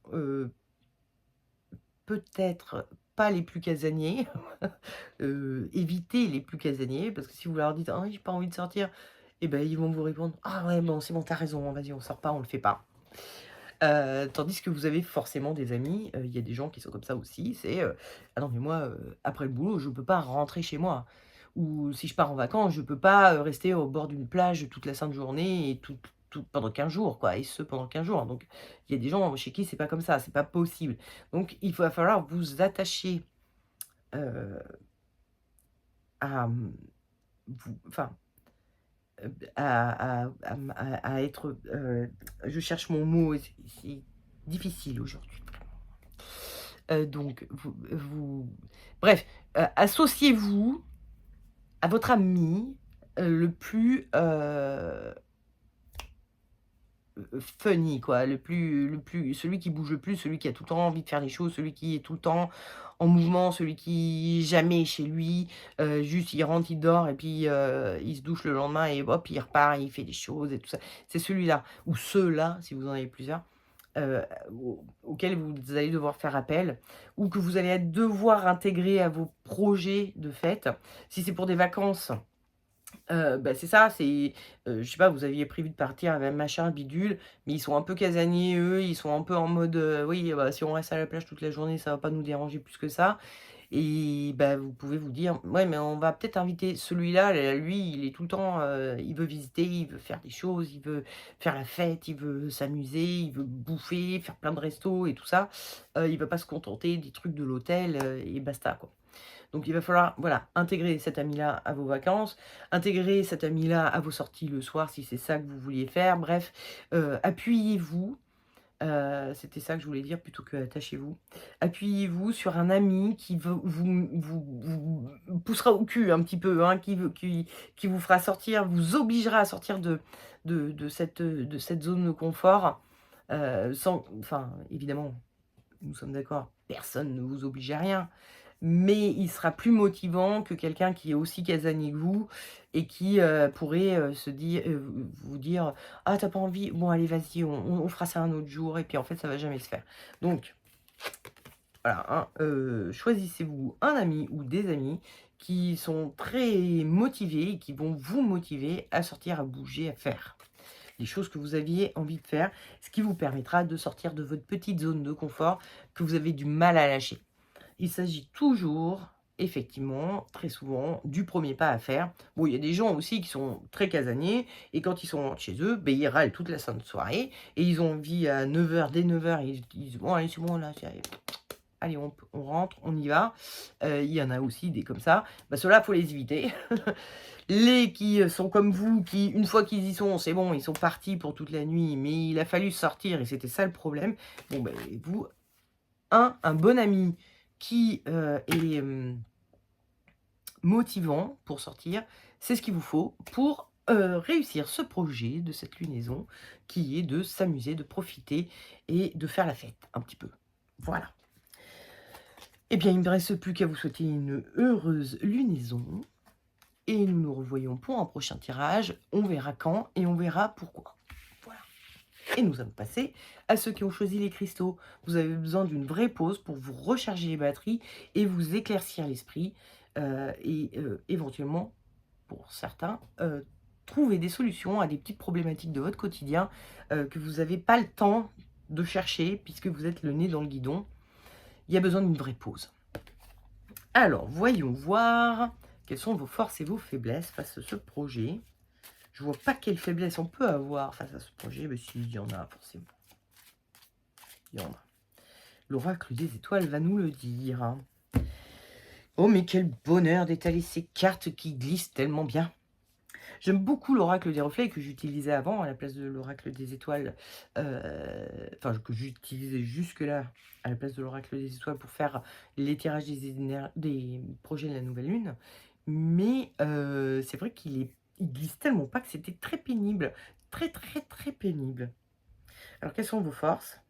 peut-être pas les plus casaniers, évitez les plus casaniers parce que si vous leur dites: «Ah, j'ai pas envie de sortir», et ben ils vont vous répondre: «Ah ouais, bon, c'est bon, tu as raison, vas-y, on sort pas, on le fait pas». Tandis que vous avez forcément des amis, il y a des gens qui sont comme ça aussi, c'est, «Ah non mais moi, après le boulot, je peux pas rentrer chez moi». Ou si je pars en vacances, je peux pas, rester au bord d'une plage toute la sainte journée et tout pendant 15 jours quoi, et ce pendant 15 jours. Donc il y a des gens chez qui c'est pas comme ça, c'est pas possible. Donc il va falloir vous attacher, heu, à, vous enfin, à être, je cherche mon mot et c'est difficile aujourd'hui. Donc bref, associez-vous à votre ami, le plus, funny quoi, le plus celui qui bouge le plus, celui qui a tout le temps envie de faire les choses, celui qui est tout le temps en mouvement, celui qui jamais est chez lui, juste il rentre, il dort et puis, il se douche le lendemain et hop, il repart, il fait des choses et tout ça. C'est celui-là ou ceux-là, si vous en avez plusieurs, auxquels vous allez devoir faire appel ou que vous allez devoir intégrer à vos projets de fête. Si c'est pour des vacances, bah, c'est ça, c'est, je sais pas, vous aviez prévu de partir avec machin bidule, mais ils sont un peu casaniers, eux, ils sont un peu en mode, «Oui, bah, si on reste à la plage toute la journée, ça va pas nous déranger plus que ça». Et bah, vous pouvez vous dire: «Ouais, mais on va peut-être inviter celui-là, lui, il est tout le temps, il veut visiter, il veut faire des choses, il veut faire la fête, il veut s'amuser, il veut bouffer, faire plein de restos et tout ça. Il va pas se contenter des trucs de l'hôtel, et basta, quoi». Donc il va falloir, voilà, intégrer cet ami-là à vos vacances, intégrer cet ami-là à vos sorties le soir si c'est ça que vous vouliez faire. Bref, appuyez-vous, c'était ça que je voulais dire plutôt que attachez-vous. Appuyez-vous sur un ami qui veut vous poussera au cul un petit peu, hein, qui vous fera sortir, vous obligera à sortir de cette zone de confort, sans enfin, évidemment, nous sommes d'accord, personne ne vous oblige à rien. Mais il sera plus motivant que quelqu'un qui est aussi casanier que vous et qui, pourrait, se dire vous dire: «Ah, tu as pas envie? Bon allez vas-y, on fera ça un autre jour» et puis en fait ça va jamais se faire. Donc voilà, hein, choisissez-vous un ami ou des amis qui sont très motivés et qui vont vous motiver à sortir, à bouger, à faire les choses que vous aviez envie de faire, ce qui vous permettra de sortir de votre petite zone de confort que vous avez du mal à lâcher. Il s'agit toujours, effectivement, très souvent, du premier pas à faire. Bon, il y a des gens aussi qui sont très casaniers et quand ils sont chez eux, beh, ils râlent toute la sainte soirée et ils ont envie à 9 heures, dès 9 heures, ils disent: «Bon allez, c'est bon là, allez on rentre, on y va». Il y en a aussi des comme ça. Bah, ceux-là, faut les éviter. Les qui, sont comme vous, qui une fois qu'ils y sont, c'est bon, ils sont partis pour toute la nuit, mais il a fallu sortir et c'était ça le problème. Bon, beh, vous, un bon ami qui, est, motivant pour sortir, c'est ce qu'il vous faut pour, réussir ce projet de cette lunaison qui est de s'amuser, de profiter et de faire la fête un petit peu. Voilà. Eh bien, il ne me reste plus qu'à vous souhaiter une heureuse lunaison et nous nous revoyons pour un prochain tirage. On verra quand et on verra pourquoi. Voilà. Et nous allons passer à ceux qui ont choisi les cristaux. Vous avez besoin d'une vraie pause pour vous recharger les batteries et vous éclaircir l'esprit, éventuellement, pour certains, trouver des solutions à des petites problématiques de votre quotidien, que vous n'avez pas le temps de chercher puisque vous êtes le nez dans le guidon. Il y a besoin d'une vraie pause. Alors, voyons voir quelles sont vos forces et vos faiblesses face à ce projet. Je vois pas quelle faiblesse on peut avoir face à ce projet, mais si, il y en a forcément. Il y en a. L'oracle des étoiles va nous le dire, hein. Oh, mais quel bonheur d'étaler ces cartes qui glissent tellement bien. J'aime beaucoup l'oracle des reflets que j'utilisais avant à la place de l'oracle des étoiles, enfin que j'utilisais jusque-là à la place de l'oracle des étoiles pour faire les tirages des projets de la nouvelle lune. Mais c'est vrai il glisse tellement pas que c'était très pénible, très, très, très pénible. Alors quelles sont vos forces?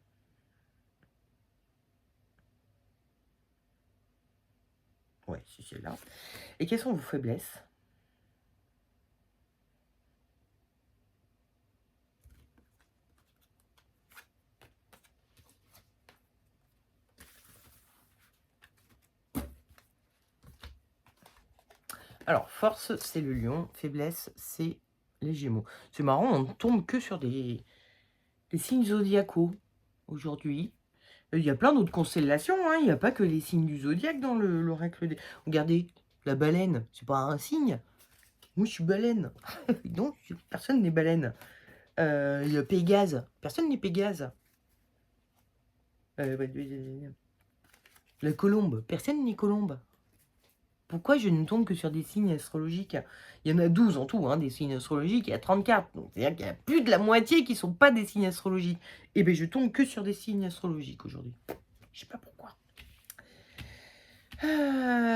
Ouais, c'est celle-là. Et quelles sont vos faiblesses? Alors, force, c'est le lion, faiblesse, c'est les gémeaux. C'est marrant, on ne tombe que sur des signes zodiacaux aujourd'hui. Il y a plein d'autres constellations, hein, il n'y a pas que les signes du zodiaque dans l'oracle des... Regardez, la baleine, c'est pas un signe. Moi, je suis baleine. Non, personne n'est baleine. Il y a Pégase, personne n'est Pégase. La colombe, personne n'est colombe. Pourquoi je ne tombe que sur des signes astrologiques? Il y en a 12 en tout, hein, des signes astrologiques, il y a 34. Donc c'est-à-dire qu'il y a plus de la moitié qui ne sont pas des signes astrologiques. Et bien je tombe que sur des signes astrologiques aujourd'hui. Je sais pas pourquoi.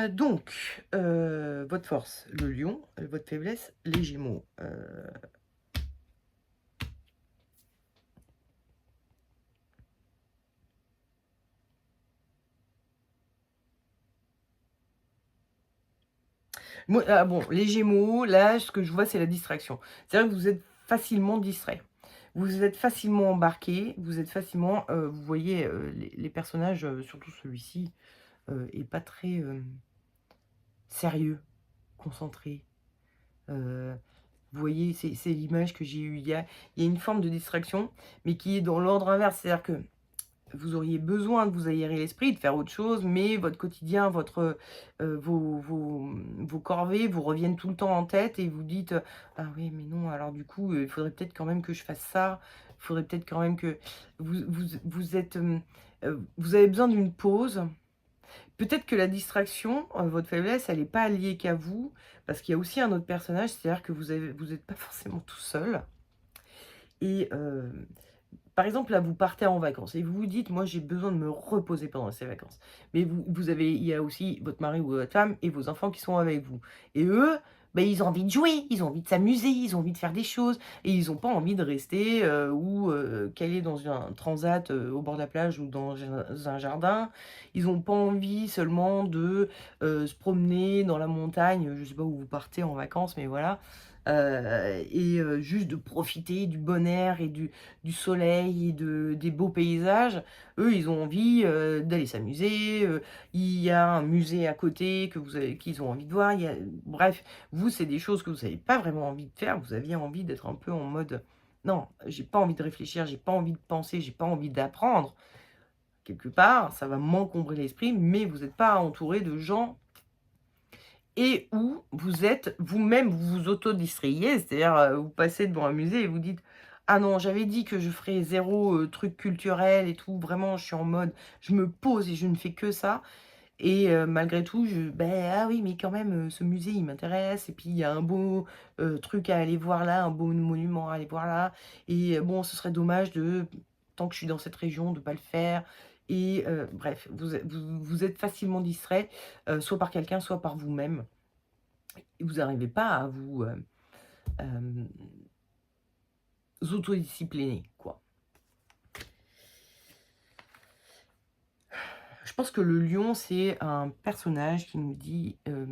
Donc, votre force, le lion, votre faiblesse, les gémeaux. Moi, ah bon, les gémeaux, là, ce que je vois, c'est la distraction. C'est-à-dire que vous êtes facilement distrait. Vous êtes facilement embarqué, vous êtes facilement, vous voyez, les personnages, surtout celui-ci, est pas très, sérieux, concentré. Vous voyez, c'est l'image que j'ai eue. Il y a une forme de distraction, mais qui est dans l'ordre inverse. C'est-à-dire que vous auriez besoin de vous aérer l'esprit, de faire autre chose, mais votre quotidien, vos corvées vous reviennent tout le temps en tête et vous dites: «Ah oui, mais non, alors du coup, il faudrait peut-être quand même que je fasse ça. Il faudrait peut-être quand même que» vous êtes, vous avez besoin d'une pause. Peut-être que la distraction, votre faiblesse, elle est pas liée qu'à vous, parce qu'il y a aussi un autre personnage, c'est-à-dire que vous êtes pas forcément tout seul et par exemple, là, vous partez en vacances et vous vous dites: «Moi, j'ai besoin de me reposer pendant ces vacances». Mais il y a aussi votre mari ou votre femme et vos enfants qui sont avec vous et eux, beh, ils ont envie de jouer, ils ont envie de s'amuser, ils ont envie de faire des choses et ils ont pas envie de rester, calés dans un transat, au bord de la plage ou dans un jardin. Ils ont pas envie seulement de, se promener dans la montagne, je sais pas où vous partez en vacances, mais voilà, juste de profiter du bon air et du soleil et des beaux paysages. Eux, ils ont envie, d'aller s'amuser, il y a un musée à côté qu'ils ont envie de voir. Bref, vous, c'est des choses que vous avez pas vraiment envie de faire. Vous aviez envie d'être un peu en mode: «Non, j'ai pas envie de réfléchir, j'ai pas envie de penser, j'ai pas envie d'apprendre». Quelque part, ça va m'encombrer l'esprit, mais vous êtes pas entouré de gens et où vous êtes vous-même, vous vous auto-distrayez, c'est-à-dire, vous passez devant un musée et vous dites: «Ah non, j'avais dit que je ferais zéro truc culturel et tout, vraiment je suis en mode, je me pose et je ne fais que ça et malgré tout ah oui, mais quand même, ce musée il m'intéresse et puis il y a un beau, truc à aller voir là, un beau monument à aller voir là et bon, ce serait dommage de tant que je suis dans cette région, de pas le faire» et bref, vous êtes facilement distrait, soit par quelqu'un, soit par vous-même. Et vous n'arrivez pas à vous, hem, autodiscipliner, quoi. Je pense que le lion, c'est un personnage qui nous dit, je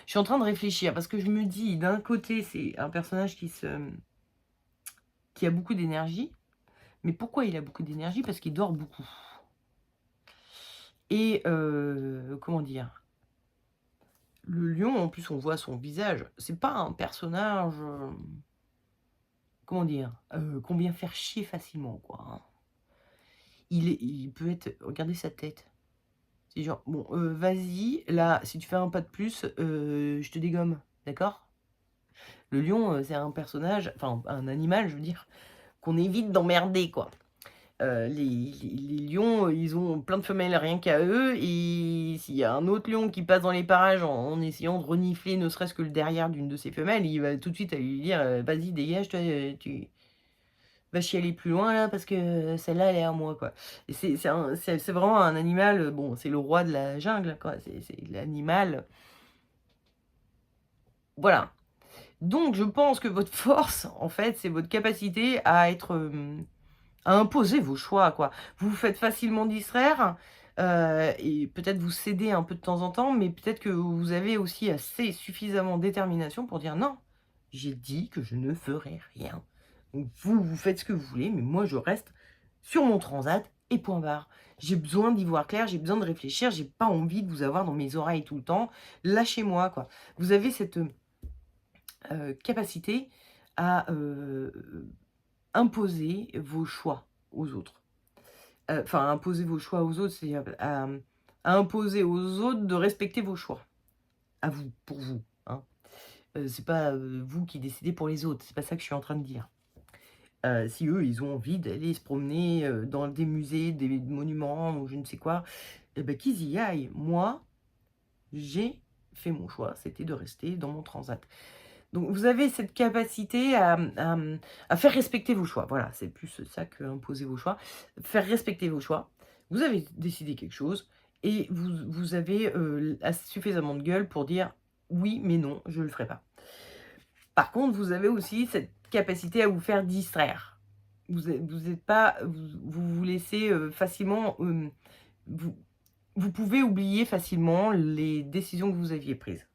suis en train de réfléchir parce que je me dis, d'un côté, c'est un personnage qui a beaucoup d'énergie. Mais pourquoi il a beaucoup d'énergie? Parce qu'il dort beaucoup et comment dire? Le lion, en plus, on voit son visage, c'est pas un personnage, comment dire? Qu'on vient faire chier facilement, quoi, hein. Il peut être regardez sa tête. C'est genre: «Bon, vas-y, là, si tu fais un pas de plus, je te dégomme, d'accord?» Le lion, c'est un personnage, enfin, un animal, je veux dire, qu'on évite d'emmerder, quoi. Les lions, ils ont plein de femelles rien qu'à eux et s'il y a un autre lion qui passe dans les parages en essayant de renifler ne serait-ce que le derrière d'une de ses femelles, il va tout de suite aller lui dire: «Vas-y dégage toi, tu va chialer plus loin là parce que celle-là elle est à moi quoi». Et c'est vraiment un animal, bon c'est le roi de la jungle quoi, c'est l'animal voilà. Donc je pense que votre force en fait, c'est votre capacité à être, à imposer vos choix quoi. Vous vous faites facilement distraire, et peut-être vous cédez un peu de temps en temps, mais peut-être que vous avez aussi assez suffisamment de détermination pour dire: «Non, j'ai dit que je ne ferai rien». Donc vous, vous faites ce que vous voulez, mais moi je reste sur mon transat et point barre. J'ai besoin d'y voir clair, j'ai besoin de réfléchir, j'ai pas envie de vous avoir dans mes oreilles tout le temps. Lâchez-moi, quoi. Vous avez cette, capacité à, imposer vos choix aux autres. Enfin, imposer vos choix aux autres, c'est, à imposer aux autres de respecter vos choix. À vous, pour vous, hein. C'est pas, vous qui décidez pour les autres, c'est pas ça que je suis en train de dire. Si eux, ils ont envie d'aller se promener, dans des musées, des monuments ou je ne sais quoi, et bah, qu'ils y aillent. Moi, j'ai fait mon choix, c'était de rester dans mon transat. Donc vous avez cette capacité à faire respecter vos choix. Voilà, c'est plus ça qu'imposer vos choix. Faire respecter vos choix. Vous avez décidé quelque chose et vous avez, suffisamment de gueule pour dire: «Oui, mais non, je ne le ferai pas». Par contre, vous avez aussi cette capacité à vous faire distraire. Vous êtes pas vous laissez, facilement, vous vous pouvez oublier facilement les décisions que vous aviez prises.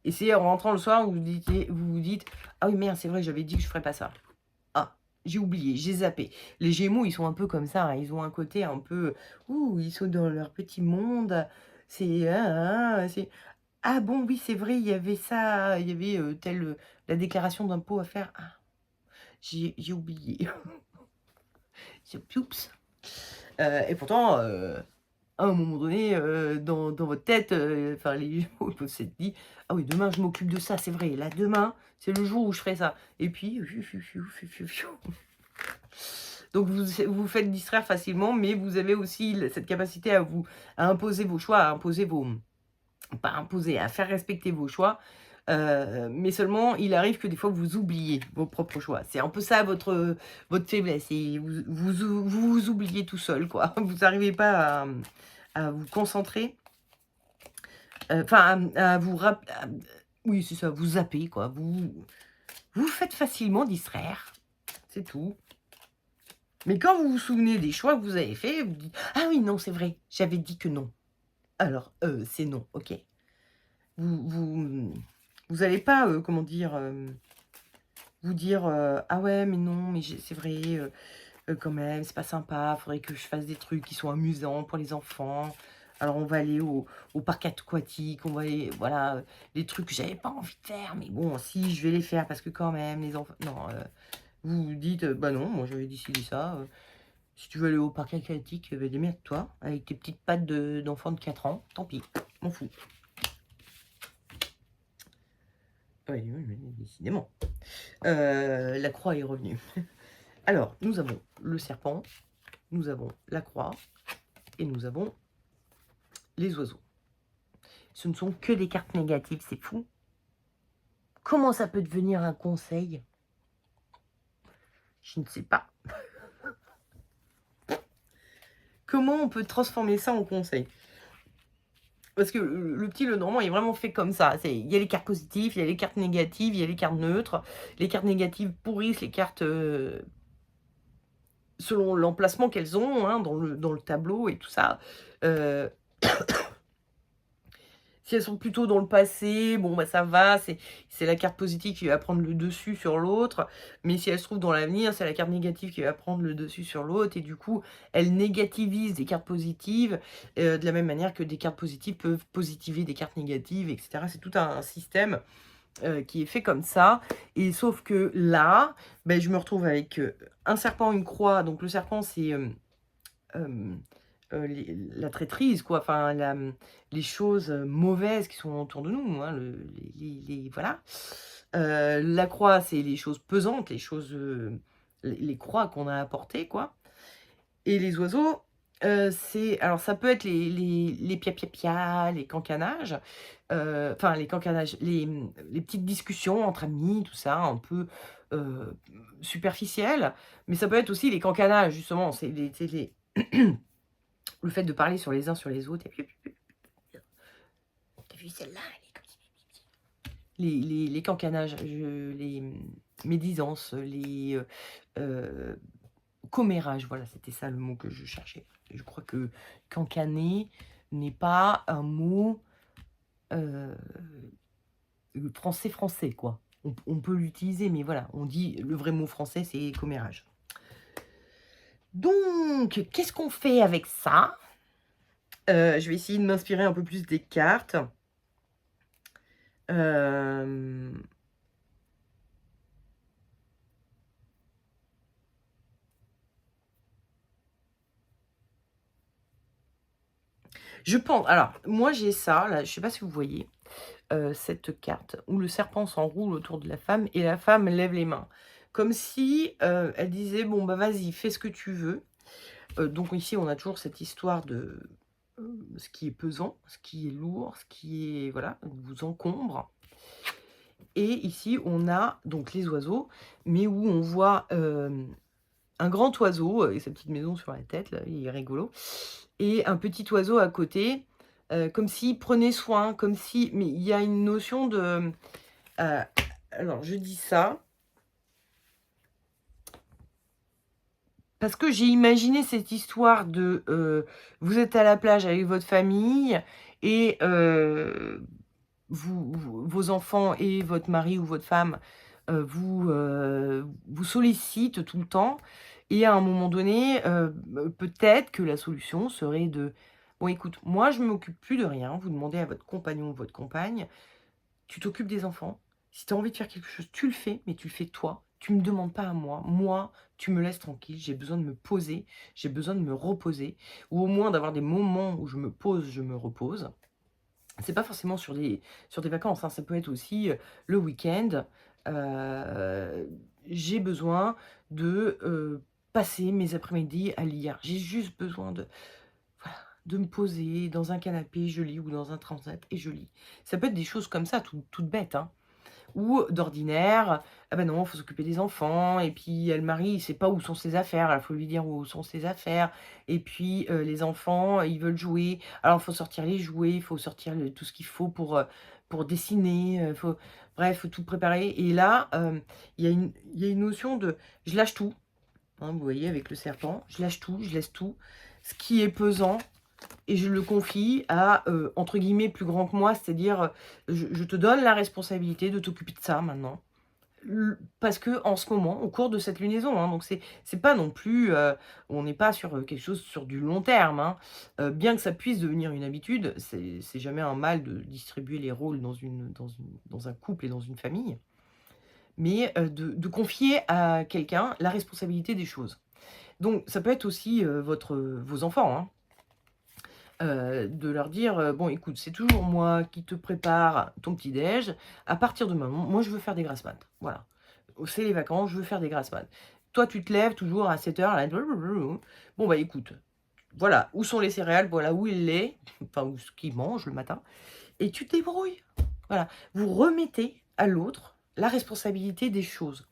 Et c'est en rentrant le soir où vous vous dites: «Ah oui merde, c'est vrai, j'avais dit que je ferais pas ça. Ah, j'ai oublié, j'ai zappé». Les Gémeaux, ils sont un peu comme ça, hein, ils ont un côté un peu, ouh, ils sont dans leur petit monde, c'est c'est «Ah bon, oui, c'est vrai, il y avait ça, il y avait, telle, la déclaration d'impôt à faire. Ah, j'ai oublié. J'ai oups». Et pourtant, à un moment donné, dans votre tête, enfin les Gémeaux peuvent s'être dit: «Ah oui, demain je m'occupe de ça, c'est vrai, là demain, c'est le jour où je ferai ça» et puis fiou, fiou, fiou, fiou, fiou, fiou. Donc vous faites distraire facilement, mais vous avez aussi cette capacité à imposer vos choix, à imposer vos pas imposer, à faire respecter vos choix, mais seulement il arrive que des fois vous oubliez vos propres choix. C'est un peu ça votre faiblesse et vous oubliez tout seul quoi. Vous n'arrivez pas à vous concentrer, enfin à vous oui c'est ça, vous zappez quoi. Vous faites facilement distraire, c'est tout. Mais quand vous vous souvenez des choix que vous avez faits, vous dites: «Ah oui non c'est vrai, j'avais dit que non. Alors, c'est non, OK». Vous allez pas, comment dire, vous dire, «Ah ouais, mais non, mais c'est vrai, quand même, c'est pas sympa, faudrait que je fasse des trucs qui sont amusants pour les enfants. Alors on va aller au parc aquatique, on va aller» voilà, les trucs que j'avais pas envie de faire, mais bon, si, je vais les faire parce que quand même les enfants non, vous vous dites: «Bah non, moi j'avais décidé ça, si tu veux aller au parc aquatique, bah démerde-toi avec tes petites pattes d'enfant de 4 ans, tant pis, m'en fous». Oui, oui, oui, décidément. La croix est revenue. Alors, nous avons le serpent, nous avons la croix et nous avons les oiseaux. Ce ne sont que des cartes négatives, c'est fou. Comment ça peut devenir un conseil? Je ne sais pas. Comment on peut transformer ça en conseil? Parce que le petit Lenormand est vraiment fait comme ça. Il y a les cartes positives, il y a les cartes négatives, il y a les cartes neutres. Les cartes négatives pourrissent les cartes selon l'emplacement qu'elles ont hein, dans le tableau et tout ça. Euh, Si elles sont plutôt dans le passé, bon bah ça va, c'est la carte positive qui va prendre le dessus sur l'autre. Mais si elle se trouve dans l'avenir, c'est la carte négative qui va prendre le dessus sur l'autre. Et du coup, elle négativise des cartes positives, de la même manière que des cartes positives peuvent positiver des cartes négatives, etc. C'est tout un système qui est fait comme ça. Et sauf que là, ben, je me retrouve avec un serpent, une croix. Donc le serpent, c'est la traîtrise, quoi, enfin, les choses mauvaises qui sont autour de nous, hein, voilà. La croix, c'est les choses pesantes, les choses, les croix qu'on a apportées, quoi. Et les oiseaux, c'est alors ça peut être les pia-pia-pia, les cancanages, enfin les cancanages, les petites discussions entre amis, tout ça, un peu, heu, superficielles. Mais ça peut être aussi les cancanages, justement, c'est les le fait de parler sur les uns sur les autres et puis «Tu vu celle-là? Elle est comme ci». Les cancanages, médisances, commérages, voilà, c'était ça le mot que je cherchais. Je crois que cancaner n'est pas un mot, heu, français, quoi. On peut l'utiliser, mais voilà, on dit le vrai mot français, c'est commérage. Donc, qu'est-ce qu'on fait avec ça? Je vais essayer de m'inspirer un peu plus des cartes. Hem, je pense alors, moi j'ai ça là, je sais pas si vous voyez, cette carte où le serpent s'enroule autour de la femme et la femme lève les mains. Comme si, elle disait: «Bon bah vas-y, fais ce que tu veux». Donc ici on a toujours cette histoire de, ce qui est pesant, ce qui est lourd, ce qui est voilà, vous encombre. Et ici on a donc les oiseaux, mais où on voit, un grand oiseau, avec sa petite maison sur la tête là, il est rigolo et un petit oiseau à côté, comme s'il prenait soin, comme si mais il y a une notion de, heu, alors je dis ça parce que j'ai imaginé cette histoire de, vous êtes à la plage avec votre famille et vos enfants et votre mari ou votre femme, vous sollicitent tout le temps et à un moment donné, peut-être que la solution serait de Bon écoute, moi je m'occupe plus de rien, vous demandez à votre compagnon ou votre compagne, tu t'occupes des enfants. Si tu as envie de faire quelque chose, tu le fais, mais tu le fais toi. Tu me demandes pas à moi. Moi, tu me laisses tranquille, j'ai besoin de me poser, j'ai besoin de me reposer ou au moins d'avoir des moments où je me pose, je me repose. C'est pas forcément sur des vacances, hein, ça peut être aussi, le week-end. J'ai besoin de, passer mes après-midi à lire. J'ai juste besoin de voilà, de me poser dans un canapé, je lis ou dans un transat et je lis. Ça peut être des choses comme ça, toutes bêtes, hein. Ou d'ordinaire, ah ben non, il faut s'occuper des enfants et puis, le mari, il sait pas où sont ses affaires, il faut lui dire où sont ses affaires et puis, les enfants, ils veulent jouer. Alors il faut sortir les jouets, il faut sortir le tout ce qu'il faut pour dessiner, faut bref, faut tout préparer et là, il y a une notion de je lâche tout, hein, vous voyez avec le serpent, je lâche tout, je laisse tout. Ce qui est pesant et je le confie à, entre guillemets «plus grand que moi», c'est-à-dire, je te donne la responsabilité de t'occuper de ça maintenant. Parce que en ce moment, au cours de cette lunaison, hein, donc c'est pas non plus, on n'est pas sur, quelque chose sur du long terme, hein. Bien que ça puisse devenir une habitude, c'est jamais un mal de distribuer les rôles dans un couple et dans une famille, mais, de confier à quelqu'un la responsabilité des choses. Donc ça peut être aussi, vos enfants, hein. De leur dire, «Bon écoute, c'est toujours moi qui te prépare ton petit déj. À partir de maintenant, moi je veux faire des grasses mat. Voilà. C'est les vacances, je veux faire des grasses mat. Toi tu te lèves toujours à 7 heures là, bon bah écoute, voilà, où sont les céréales, voilà où il est, enfin où ce qu'il mange le matin et tu te débrouilles». Voilà. Vous remettez à l'autre la responsabilité des choses.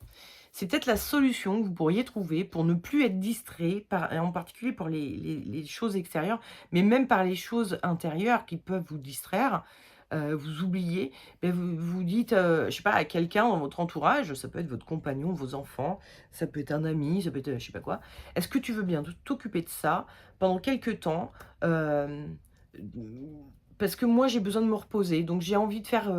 C'est peut-être la solution que vous pourriez trouver pour ne plus être distrait, par et en particulier pour les choses extérieures, mais même par les choses intérieures qui peuvent vous distraire, vous oubliez, beh, vous dites, je sais pas, à quelqu'un dans votre entourage, ça peut être votre compagnon, vos enfants, ça peut être un ami, ça peut être, je sais pas quoi. «Est-ce que tu veux bien t'occuper de ça pendant quelque temps?» hem, parce que moi j'ai besoin de me reposer, donc j'ai envie de faire,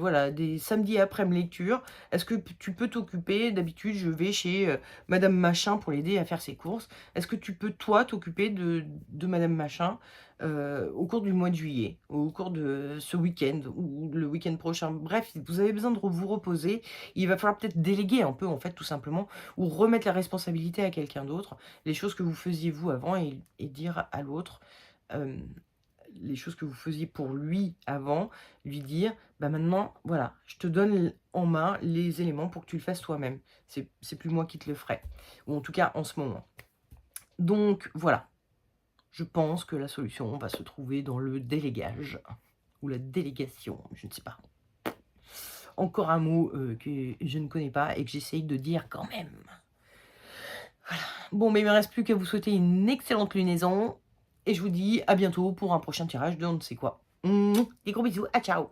voilà, des samedis après-midi lecture. Est-ce que tu peux t'occuper? D'habitude, je vais chez, madame machin pour l'aider à faire ses courses. Est-ce que tu peux, toi, t'occuper de madame machin, au cours du mois de juillet, au cours de ce week-end ou le week-end prochain? Bref, si vous avez besoin de vous reposer, il va falloir peut-être déléguer un peu, en fait, tout simplement, ou remettre la responsabilité à quelqu'un d'autre. Les choses que vous faisiez vous avant et dire à l'autre, hem les choses que vous faisiez pour lui avant, lui dire: «Bah, maintenant, voilà, je te donne en main les éléments pour que tu le fasses toi-même. C'est plus moi qui te le ferai» ou en tout cas en ce moment. Donc voilà, je pense que la solution va se trouver dans le délégage ou la délégation, je ne sais pas. Encore un mot, que je ne connais pas et que j'essaye de dire quand même. Bon, mais il me reste plus qu'à vous souhaiter une excellente lunaison et je vous dis à bientôt pour un prochain tirage de on ne sait quoi. Des gros bisous, à ciao!